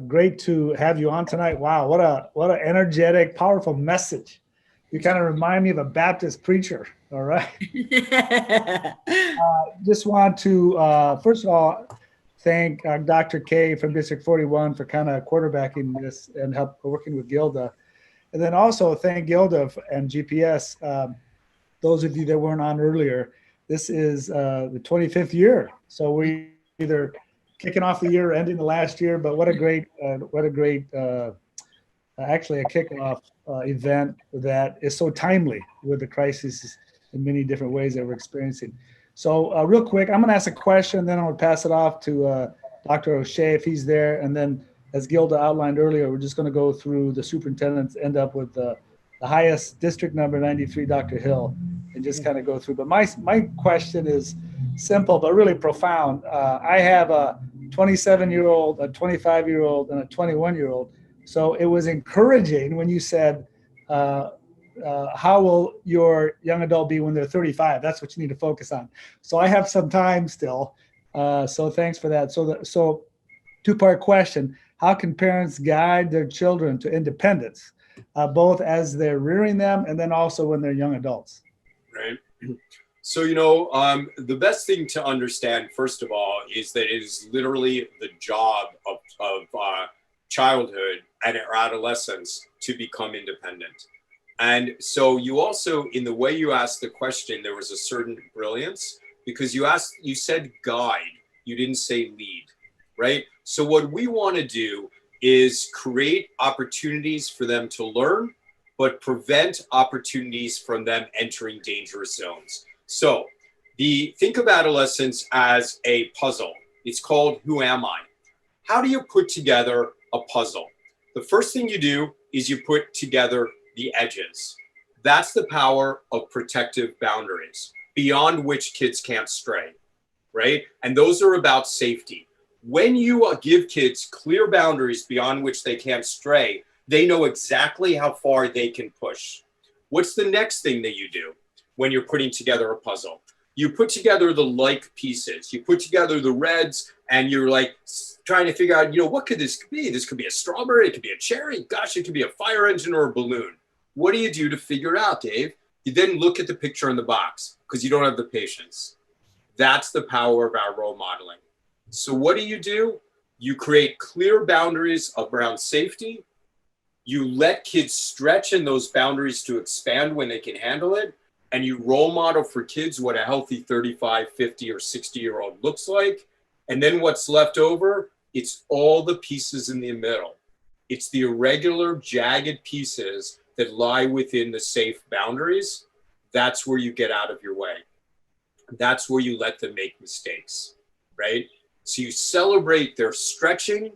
great to have you on tonight. Wow, what an energetic, powerful message. You kind of remind me of a Baptist preacher, all right? Just want to, first of all, thank Dr. K from District 41 for kind of quarterbacking this and working with Gilda. And then also thank Gilda and GPS. Those of you that weren't on earlier, this is the 25th year. So we either kicking off the year or ending the last year, but what a great actually a kickoff event that is so timely with the crisis in many different ways that we're experiencing. So real quick, I'm gonna ask a question, then I'm gonna pass it off to Dr. O'Shea if he's there. And then as Gilda outlined earlier, we're just gonna go through the superintendents, end up with the highest district number 93, Dr. Hill, and just kind of go through. But my question is simple, but really profound. I have a 27-year-old, a 25-year-old, and a 21-year-old. So it was encouraging when you said, how will your young adult be when they're 35? That's what you need to focus on. So I have some time still. So thanks for that. So two-part question. How can parents guide their children to independence, both as they're rearing them and then also when they're young adults? Right. So, the best thing to understand, first of all, is that it is literally the job of childhood and adolescence to become independent. And so you also, in the way you asked the question, there was a certain brilliance because you said guide, you didn't say lead, right? So what we want to do is create opportunities for them to learn, but prevent opportunities from them entering dangerous zones. So think of adolescence as a puzzle. It's called Who Am I? How do you put together a puzzle? The first thing you do is you put together the edges. That's the power of protective boundaries, beyond which kids can't stray, right? And those are about safety. When you give kids clear boundaries beyond which they can't stray, they know exactly how far they can push. What's the next thing that you do when you're putting together a puzzle? You put together the like pieces. You put together the reds, and you're like trying to figure out, what could this be? This could be a strawberry. It could be a cherry. Gosh, it could be a fire engine or a balloon. What do you do to figure it out, Dave? You then look at the picture in the box because you don't have the patience. That's the power of our role modeling. So what do? You create clear boundaries around safety. You let kids stretch in those boundaries to expand when they can handle it. And you role model for kids what a healthy 35, 50, or 60-year-old looks like. And then what's left over, it's all the pieces in the middle. It's the irregular, jagged pieces that lie within the safe boundaries. That's where you get out of your way. That's where you let them make mistakes, right? So you celebrate their stretching,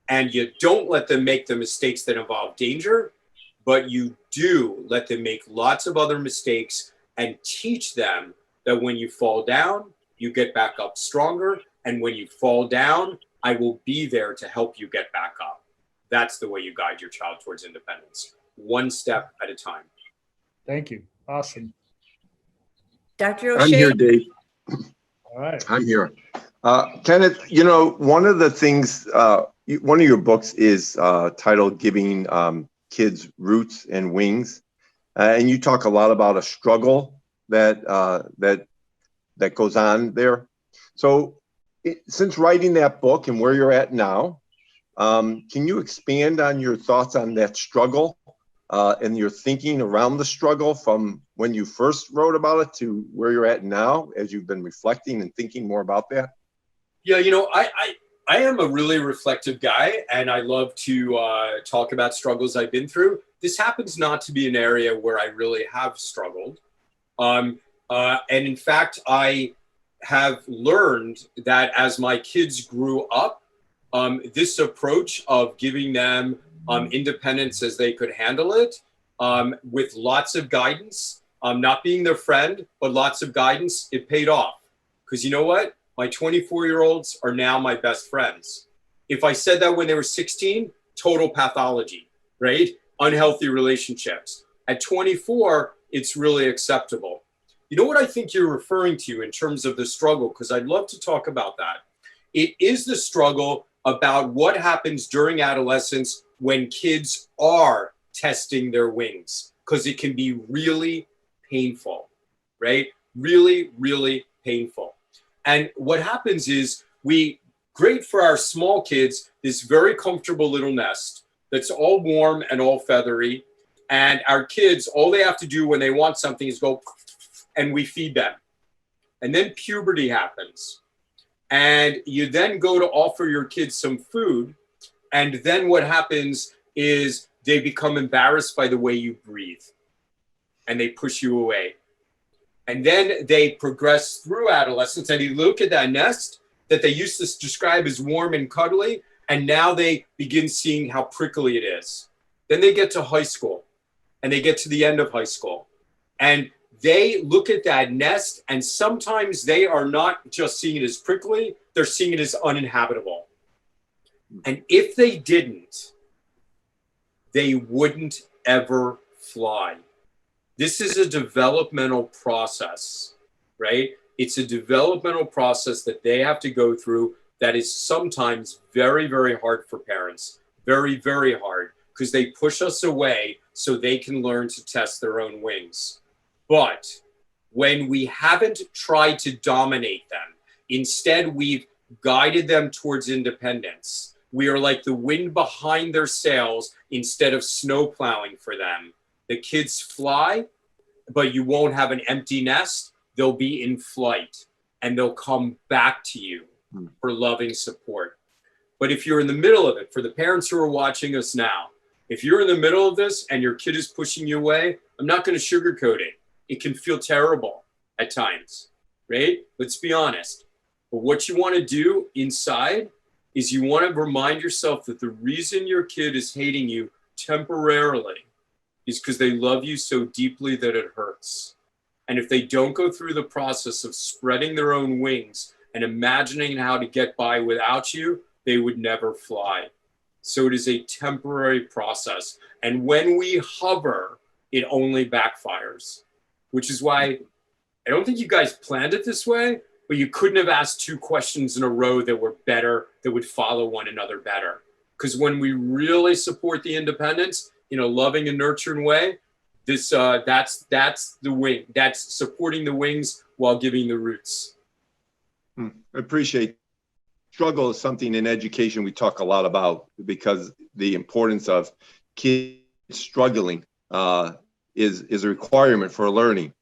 and you don't let them make the mistakes that involve danger, but you do let them make lots of other mistakes and teach them that when you fall down, you get back up stronger. And when you fall down, I will be there to help you get back up. That's the way you guide your child towards independence, one step at a time. Thank you. Awesome. Dr. O'Shea? I'm here, Dave. All right. I'm here. Kenneth, one of the things, one of your books is titled Giving Kids Roots and Wings. And you talk a lot about a struggle that goes on there. So since writing that book and where you're at now, can you expand on your thoughts on that struggle and your thinking around the struggle from when you first wrote about it to where you're at now, as you've been reflecting and thinking more about that? Yeah, I am a really reflective guy, and I love to talk about struggles I've been through. This happens not to be an area where I really have struggled. And in fact, I have learned that as my kids grew up, this approach of giving them independence as they could handle it, with lots of guidance, not being their friend, but lots of guidance, it paid off. Because you know what? My 24-year-olds are now my best friends. If I said that when they were 16, total pathology, right? Unhealthy relationships. At 24, it's really acceptable. You know what I think you're referring to in terms of the struggle, because I'd love to talk about that. It is the struggle about what happens during adolescence when kids are testing their wings, because it can be really painful, right? Really, really painful. And what happens is great for our small kids, this very comfortable little nest that's all warm and all feathery. And our kids, all they have to do when they want something is go, and we feed them. And then puberty happens. And you then go to offer your kids some food. And then what happens is they become embarrassed by the way you breathe. And they push you away. And then they progress through adolescence, and you look at that nest that they used to describe as warm and cuddly, and now they begin seeing how prickly it is. Then they get to high school, and they get to the end of high school, and they look at that nest, and sometimes they are not just seeing it as prickly, they're seeing it as uninhabitable. And if they didn't, they wouldn't ever fly. This is a developmental process, right? It's a developmental process that they have to go through that is sometimes very, very hard for parents. Very, very hard, because they push us away so they can learn to test their own wings. But when we haven't tried to dominate them, instead we've guided them towards independence. We are like the wind behind their sails instead of snow plowing for them. The kids fly, but you won't have an empty nest. They'll be in flight, and they'll come back to you for loving support. But if you're in the middle of it, for the parents who are watching us now, if you're in the middle of this and your kid is pushing you away, I'm not going to sugarcoat it. It can feel terrible at times, right? Let's be honest. But what you want to do inside is you want to remind yourself that the reason your kid is hating you temporarily is because they love you so deeply that it hurts. And if they don't go through the process of spreading their own wings and imagining how to get by without you, they would never fly. So it is a temporary process. And when we hover, it only backfires, which is why I don't think you guys planned it this way, but you couldn't have asked two questions in a row that were better, that would follow one another better. Because when we really support the independence in a loving and nurturing way, this that's the wing. That's supporting the wings while giving the roots. I appreciate. Struggle is something in education we talk a lot about, because the importance of kids struggling is a requirement for learning.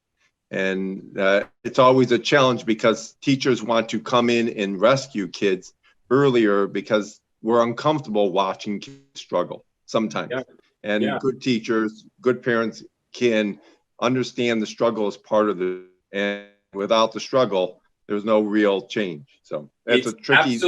And it's always a challenge because teachers want to come in and rescue kids earlier because we're uncomfortable watching kids struggle sometimes. Yeah. And Yeah. good teachers, good parents can understand the struggle as part of and without the struggle, there's no real change. So that's a tricky.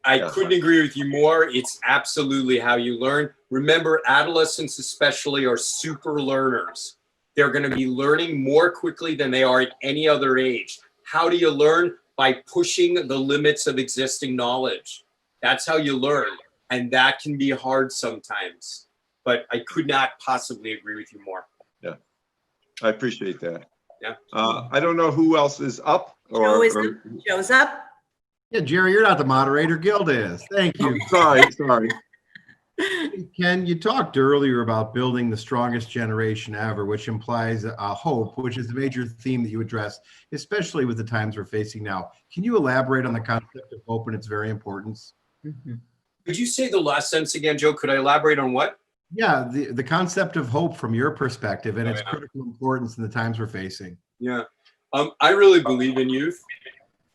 I couldn't agree with you more. It's absolutely how you learn. Remember, adolescents especially are super learners. They're going to be learning more quickly than they are at any other age. How do you learn? By pushing the limits of existing knowledge. That's how you learn. And that can be hard sometimes. But I could not possibly agree with you more. Yeah, I appreciate that. Yeah. I don't know who else is up. Joe's up. Yeah, Jerry, you're not the moderator. Gilda is. Thank you. Sorry. Ken, you talked earlier about building the strongest generation ever, which implies hope, which is the major theme that you address, especially with the times we're facing now. Can you elaborate on the concept of hope and its very importance? Mm-hmm. Could you say the last sentence again, Joe? Could I elaborate on what? Yeah, the concept of hope from your perspective and its critical importance in the times we're facing. Yeah. I really believe in youth.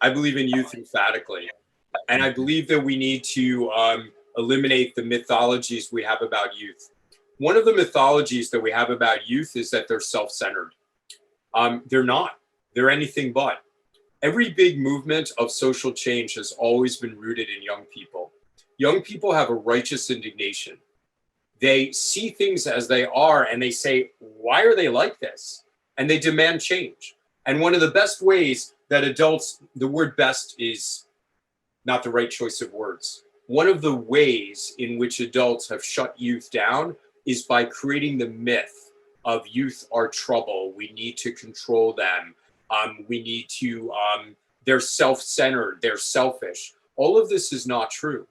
I believe in youth emphatically. And I believe that we need to eliminate the mythologies we have about youth. One of the mythologies that we have about youth is that they're self-centered. They're not. They're anything but. Every big movement of social change has always been rooted in young people. Young people have a righteous indignation. They see things as they are and they say, why are they like this? And they demand change. And one of the best ways that adults, the word best is not the right choice of words. One of the ways in which adults have shut youth down is by creating the myth of youth are trouble. We need to control them. We need to, they're self-centered, they're selfish. All of this is not true.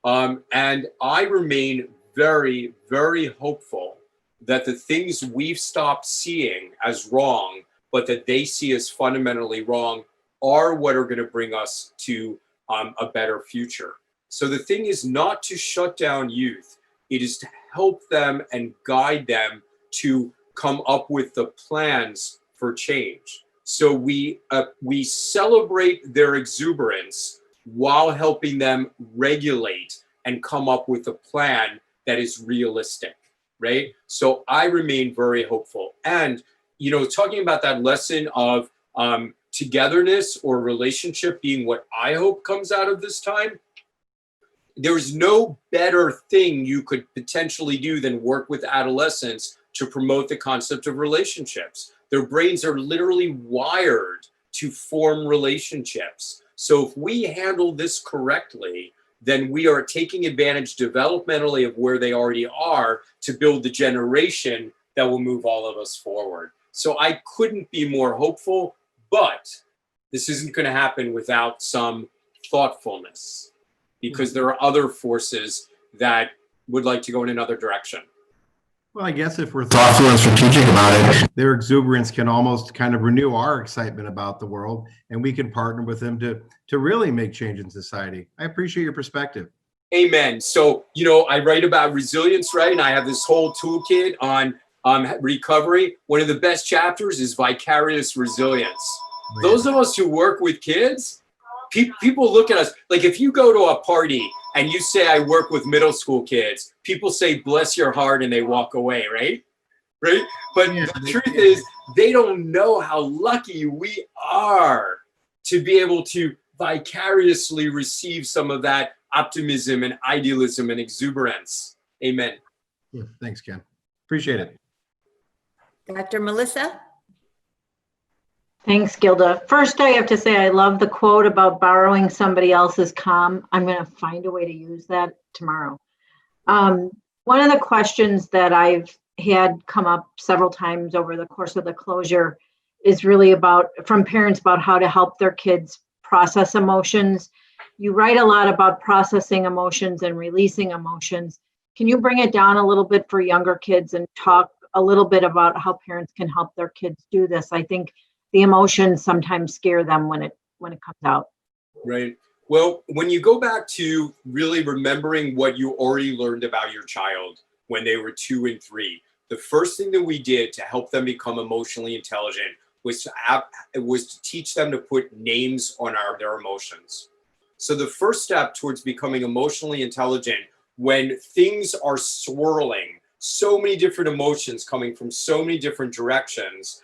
And I remain very, very hopeful that the things we've stopped seeing as wrong, but that they see as fundamentally wrong, are what are going to bring us to a better future. So the thing is not to shut down youth. It is to help them and guide them to come up with the plans for change. So we celebrate their exuberance while helping them regulate and come up with a plan that is realistic, right? So I remain very hopeful. And, you know, talking about that lesson of togetherness or relationship being what I hope comes out of this time, there's no better thing you could potentially do than work with adolescents to promote the concept of relationships. Their brains are literally wired to form relationships. So if we handle this correctly, then we are taking advantage developmentally of where they already are to build the generation that will move all of us forward. So I couldn't be more hopeful, but this isn't going to happen without some thoughtfulness, because there are other forces that would like to go in another direction. Well, I guess if we're thoughtful and strategic about it, their exuberance can almost kind of renew our excitement about the world, and we can partner with them to really make change in society. I appreciate your perspective. Amen. So, you know, I write about resilience, right? And I have this whole toolkit on recovery. One of the best chapters is vicarious resilience. Those of us who work with kids, People look at us like, if you go to a party and you say, I work with middle school kids, people say, bless your heart, and they walk away, right? Right? But the truth is, they don't know how lucky we are to be able to vicariously receive some of that optimism and idealism and exuberance. Amen. Yeah, thanks, Ken. Appreciate it. Dr. Melissa? Thanks, Gilda. First, I have to say I love the quote about borrowing somebody else's calm. I'm going to find a way to use that tomorrow. One of the questions that I've had come up several times over the course of the closure is really from parents about how to help their kids process emotions. You write a lot about processing emotions and releasing emotions. Can you bring it down a little bit for younger kids and talk a little bit about how parents can help their kids do this? I think the emotions sometimes scare them when it comes out. Right. Well, when you go back to really remembering what you already learned about your child when they were 2 and 3, the first thing that we did to help them become emotionally intelligent was to teach them to put names on their emotions. So the first step towards becoming emotionally intelligent, when things are swirling, so many different emotions coming from so many different directions,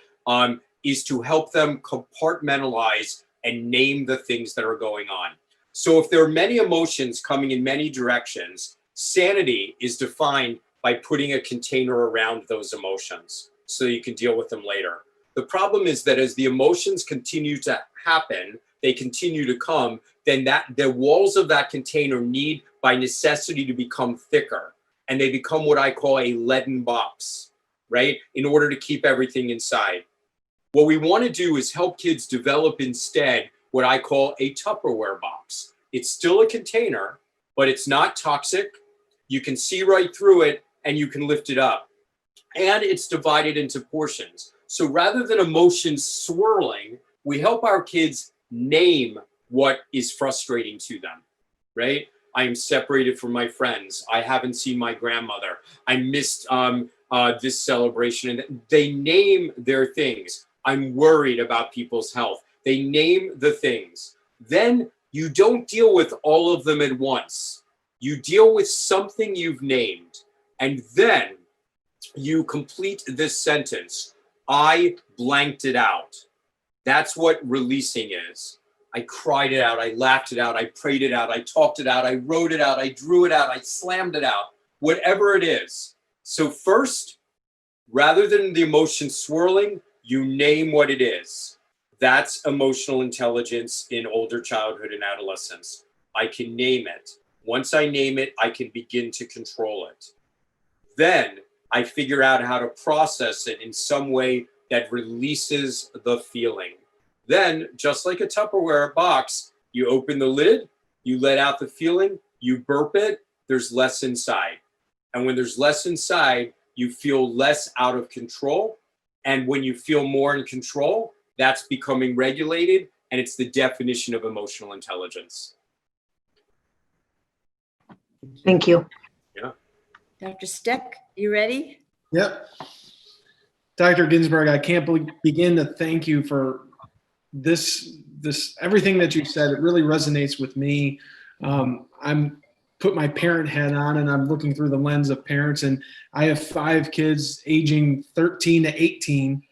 is to help them compartmentalize and name the things that are going on. So if there are many emotions coming in many directions, sanity is defined by putting a container around those emotions so you can deal with them later. The problem is that as the emotions continue to happen, they continue to come, then the walls of that container need by necessity to become thicker, and they become what I call a leaden box, right? In order to keep everything inside. What we want to do is help kids develop instead what I call a Tupperware box. It's still a container, but it's not toxic. You can see right through it and you can lift it up. And it's divided into portions. So rather than emotions swirling, we help our kids name what is frustrating to them, right? I am separated from my friends. I haven't seen my grandmother. I missed this celebration. And they name their things. I'm worried about people's health. They name the things. Then you don't deal with all of them at once. You deal with something you've named. And then you complete this sentence. I blanked it out. That's what releasing is. I cried it out. I laughed it out. I prayed it out. I talked it out. I wrote it out. I drew it out. I slammed it out. Whatever it is. So first, rather than the emotion swirling, you name what it is. That's emotional intelligence in older childhood and adolescence. I can name it. Once I name it, I can begin to control it. Then I figure out how to process it in some way that releases the feeling. Then, just like a Tupperware box, you open the lid, you let out the feeling, you burp it, there's less inside. And when there's less inside, you feel less out of control. And when you feel more in control, that's becoming regulated, and it's the definition of emotional intelligence. Thank you. Yeah. Dr. Steck, you ready? Yep. Dr. Ginsburg, I can't begin to thank you for this everything that you said. It really resonates with me. I'm put my parent hat on and I'm looking through the lens of parents, and I have 5 kids aging 13 to 18.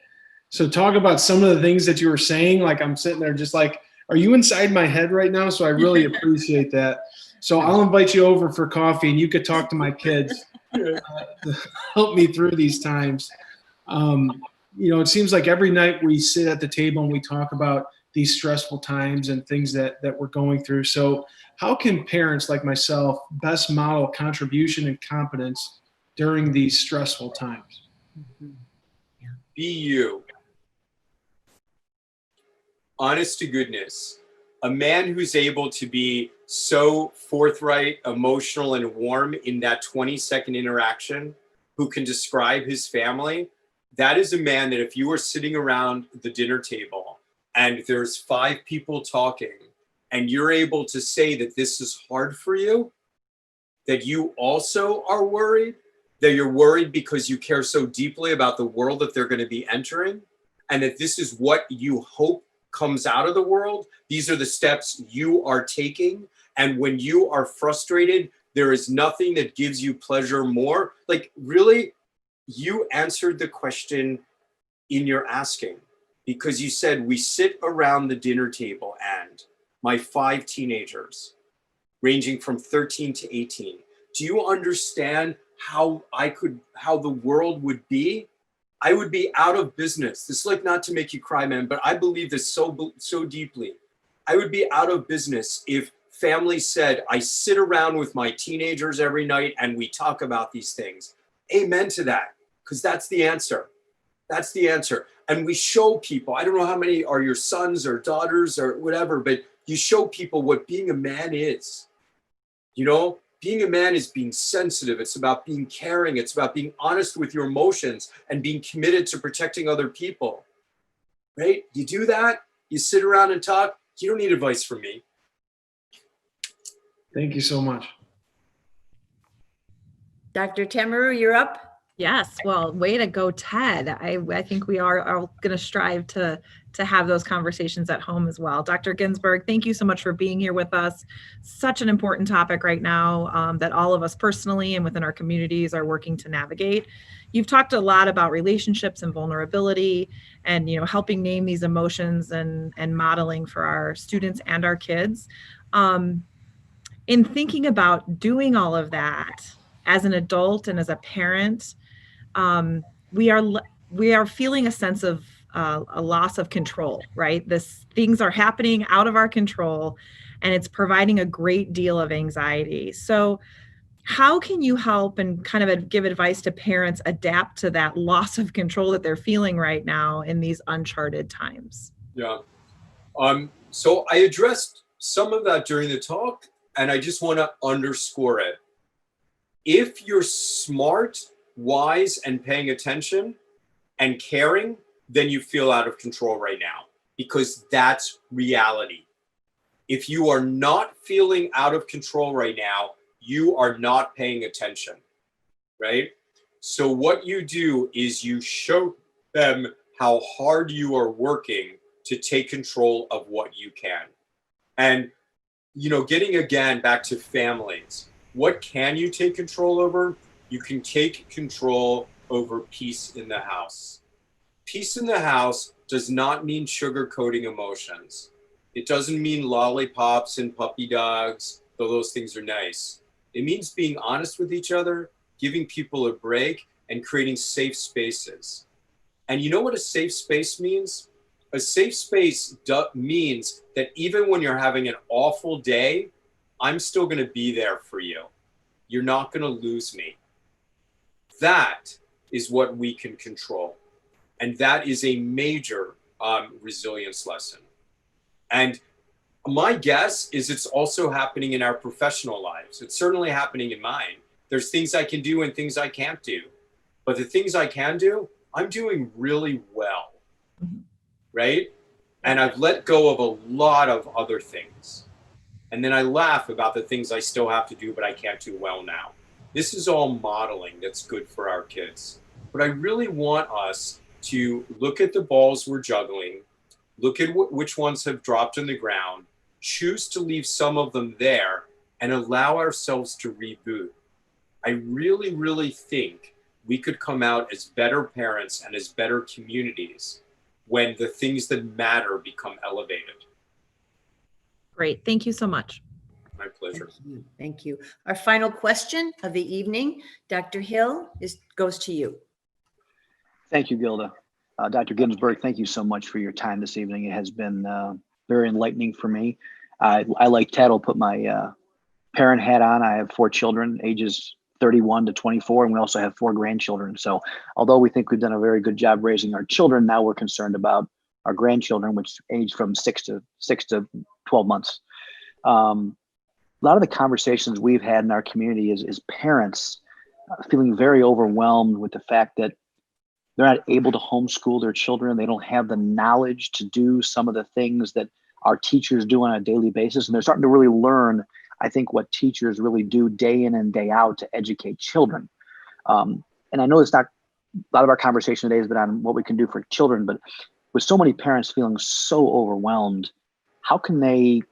So talk about some of the things that you were saying. Like, I'm sitting there just like, are you inside my head right now? So I really appreciate that. So I'll invite you over for coffee and you could talk to my kids to help me through these times. You know, it seems like every night we sit at the table and we talk about these stressful times and things that we're going through. So how can parents like myself best model contribution and competence during these stressful times? Be you. Honest to goodness. A man who's able to be so forthright, emotional, and warm in that 20-second interaction, who can describe his family, that is a man that if you are sitting around the dinner table and there's 5 people talking and you're able to say that this is hard for you, that you also are worried, that you're worried because you care so deeply about the world that they're going to be entering, and that this is what you hope comes out of the world. These are the steps you are taking. And when you are frustrated, there is nothing that gives you pleasure more. Like, really, you answered the question in your asking, because you said, we sit around the dinner table and my 5 teenagers ranging from 13 to 18. Do you understand how the world would be? I would be out of business. This is like, not to make you cry, man, but I believe this so deeply. I would be out of business if families said, I sit around with my teenagers every night and we talk about these things. Amen to that, because that's the answer. That's the answer. And we show people, I don't know how many are your sons or daughters or whatever, but you show people what being a man is. You know, being a man is being sensitive. It's about being caring. It's about being honest with your emotions and being committed to protecting other people, right? You do that, you sit around and talk, you don't need advice from me. Thank you so much. Dr. Tamaru, you're up. Yes, well, way to go, Ted. I think we are going to strive to have those conversations at home as well. Dr. Ginsburg, thank you so much for being here with us. Such an important topic right now that all of us personally and within our communities are working to navigate. You've talked a lot about relationships and vulnerability and, you know, helping name these emotions and modeling for our students and our kids. In thinking about doing all of that as an adult and as a parent, we are feeling a sense of a loss of control, right? Things are happening out of our control, and it's providing a great deal of anxiety. So how can you help and kind of give advice to parents adapt to that loss of control that they're feeling right now in these uncharted times? Yeah. So I addressed some of that during the talk, and I just want to underscore it. If you're smart, wise, and paying attention and caring, then you feel out of control right now, because that's reality. If you are not feeling out of control right now, you are not paying attention, right? So what you do is you show them how hard you are working to take control of what you can. And, you know, getting again back to families, what can you take control over? You can take control over peace in the house. Peace in the house does not mean sugarcoating emotions. It doesn't mean lollipops and puppy dogs, though those things are nice. It means being honest with each other, giving people a break, and creating safe spaces. And you know what a safe space means? A safe space means that even when you're having an awful day, I'm still going to be there for you. You're not going to lose me. That is what we can control. And that is a major resilience lesson. And my guess is it's also happening in our professional lives. It's certainly happening in mine. There's things I can do and things I can't do. But the things I can do, I'm doing really well, right? And I've let go of a lot of other things. And then I laugh about the things I still have to do, but I can't do well now. This is all modeling that's good for our kids. But I really want us to look at the balls we're juggling, look at which ones have dropped on the ground, choose to leave some of them there, and allow ourselves to reboot. I really, really think we could come out as better parents and as better communities when the things that matter become elevated. Great. Thank you so much. My pleasure. Thank you. Our final question of the evening, Dr. Hill, goes to you. Thank you, Gilda. Dr. Ginsburg, thank you so much for your time this evening. It has been very enlightening for me. I like Ted, will put my parent hat on. I have 4 children, ages 31 to 24, and we also have 4 grandchildren. So although we think we've done a very good job raising our children, now we're concerned about our grandchildren, which age from 6 to 12 months. A lot of the conversations we've had in our community is parents feeling very overwhelmed with the fact that they're not able to homeschool their children. They don't have the knowledge to do some of the things that our teachers do on a daily basis. And they're starting to really learn, I think, what teachers really do day in and day out to educate children. And I know it's not, a lot of our conversation today has been on what we can do for children, but with so many parents feeling so overwhelmed, what can they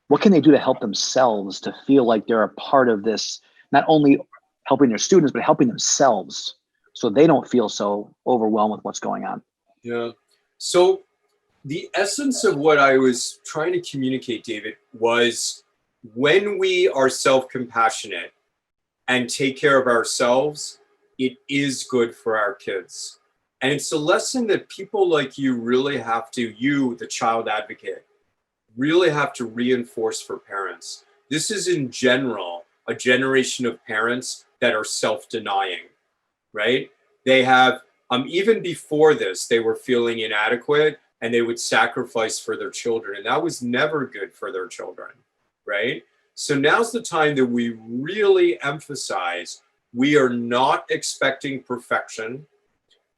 do to help themselves to feel like they're a part of this, not only helping their students, but helping themselves so they don't feel so overwhelmed with what's going on? Yeah. So the essence of what I was trying to communicate, David, was when we are self-compassionate and take care of ourselves, it is good for our kids. And it's a lesson that people like you really have to, you, the child advocate, really have to reinforce for parents. This is in general a generation of parents that are self-denying, right? They have, even before this, they were feeling inadequate and they would sacrifice for their children. And that was never good for their children, right? So now's the time that we really emphasize we are not expecting perfection.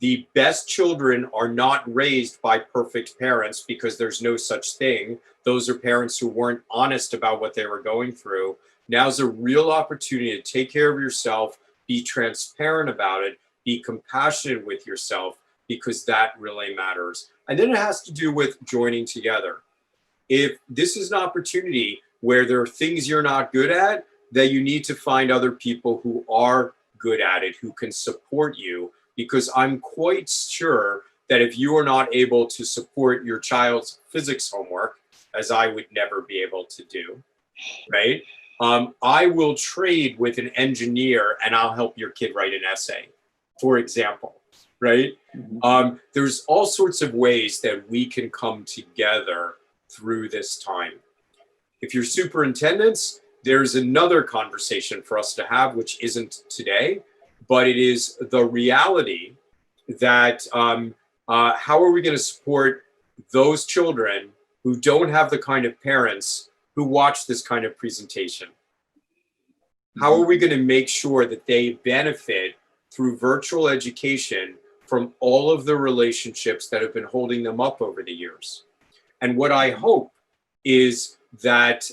The best children are not raised by perfect parents because there's no such thing. Those are parents who weren't honest about what they were going through. Now's a real opportunity to take care of yourself, be transparent about it, be compassionate with yourself, because that really matters. And then it has to do with joining together. If this is an opportunity where there are things you're not good at, that you need to find other people who are good at it, who can support you, because I'm quite sure that if you are not able to support your child's physics homework, as I would never be able to do, right? I will trade with an engineer and I'll help your kid write an essay, for example, right? There's all sorts of ways that we can come together through this time. If you're superintendents, there's another conversation for us to have, which isn't today, but it is the reality that how are we going to support those children who don't have the kind of parents who watch this kind of presentation? How are we going to make sure that they benefit through virtual education from all of the relationships that have been holding them up over the years? And what I hope is that,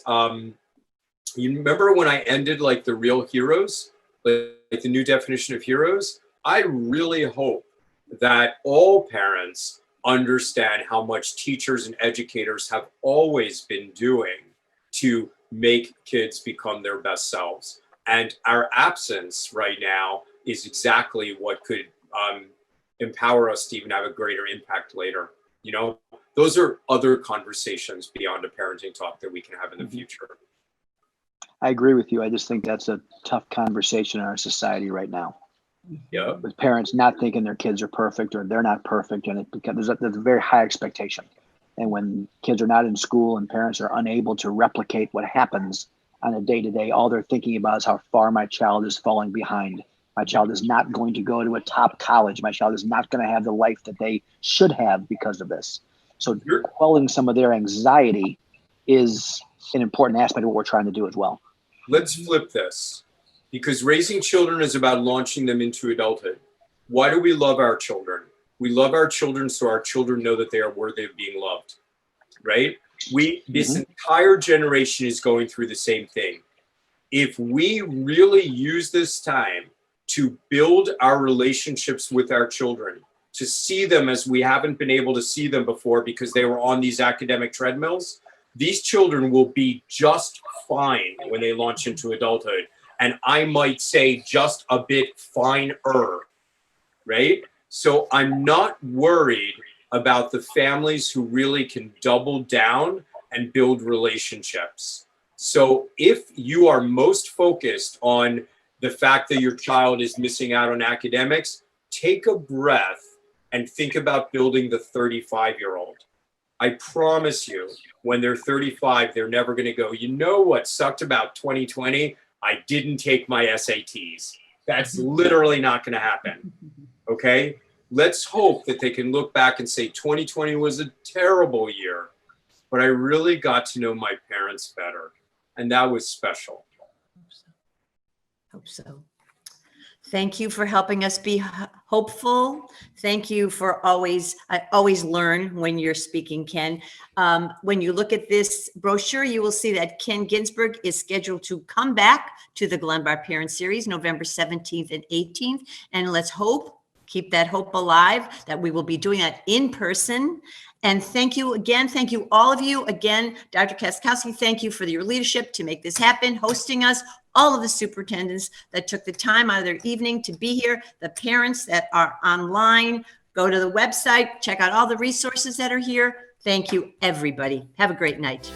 you remember when I ended like the real heroes, like the new definition of heroes? I really hope that all parents understand how much teachers and educators have always been doing to make kids become their best selves. And our absence right now is exactly what could empower us to even have a greater impact later. You know, those are other conversations beyond a parenting talk that we can have in the future. I agree with you. I just think that's a tough conversation in our society right now. Yeah. With parents not thinking their kids are perfect or they're not perfect, and it becomes there's a very high expectation. And when kids are not in school and parents are unable to replicate what happens on a day-to-day, all they're thinking about is how far my child is falling behind. My child is not going to go to a top college. My child is not going to have the life that they should have because of this. So quelling some of their anxiety is an important aspect of what we're trying to do as well. Let's flip this, because raising children is about launching them into adulthood. Why do we love our children? We love our children so our children know that they are worthy of being loved, right? This entire generation is going through the same thing. If we really use this time to build our relationships with our children, to see them as we haven't been able to see them before because they were on these academic treadmills, these children will be just fine when they launch into adulthood. And I might say just a bit finer, right? So I'm not worried about the families who really can double down and build relationships. So if you are most focused on the fact that your child is missing out on academics, take a breath and think about building the 35-year-old. I promise you, when they're 35, they're never going to go, you know what sucked about 2020? I didn't take my SATs. That's literally not going to happen. Okay? Let's hope that they can look back and say 2020 was a terrible year, but I really got to know my parents better. And that was special. Hope so. Thank you for helping us be hopeful. Thank you for I always learn when you're speaking, Ken. When you look at this brochure, you will see that Ken Ginsburg is scheduled to come back to the Glenbard Parent Series, November 17th and 18th. And let's hope keep that hope alive, that we will be doing that in person. And thank you again. Thank you, all of you. Again, Dr. Kaskowski, thank you for your leadership to make this happen, hosting us, all of the superintendents that took the time out of their evening to be here, the parents that are online. Go to the website, check out all the resources that are here. Thank you, everybody. Have a great night.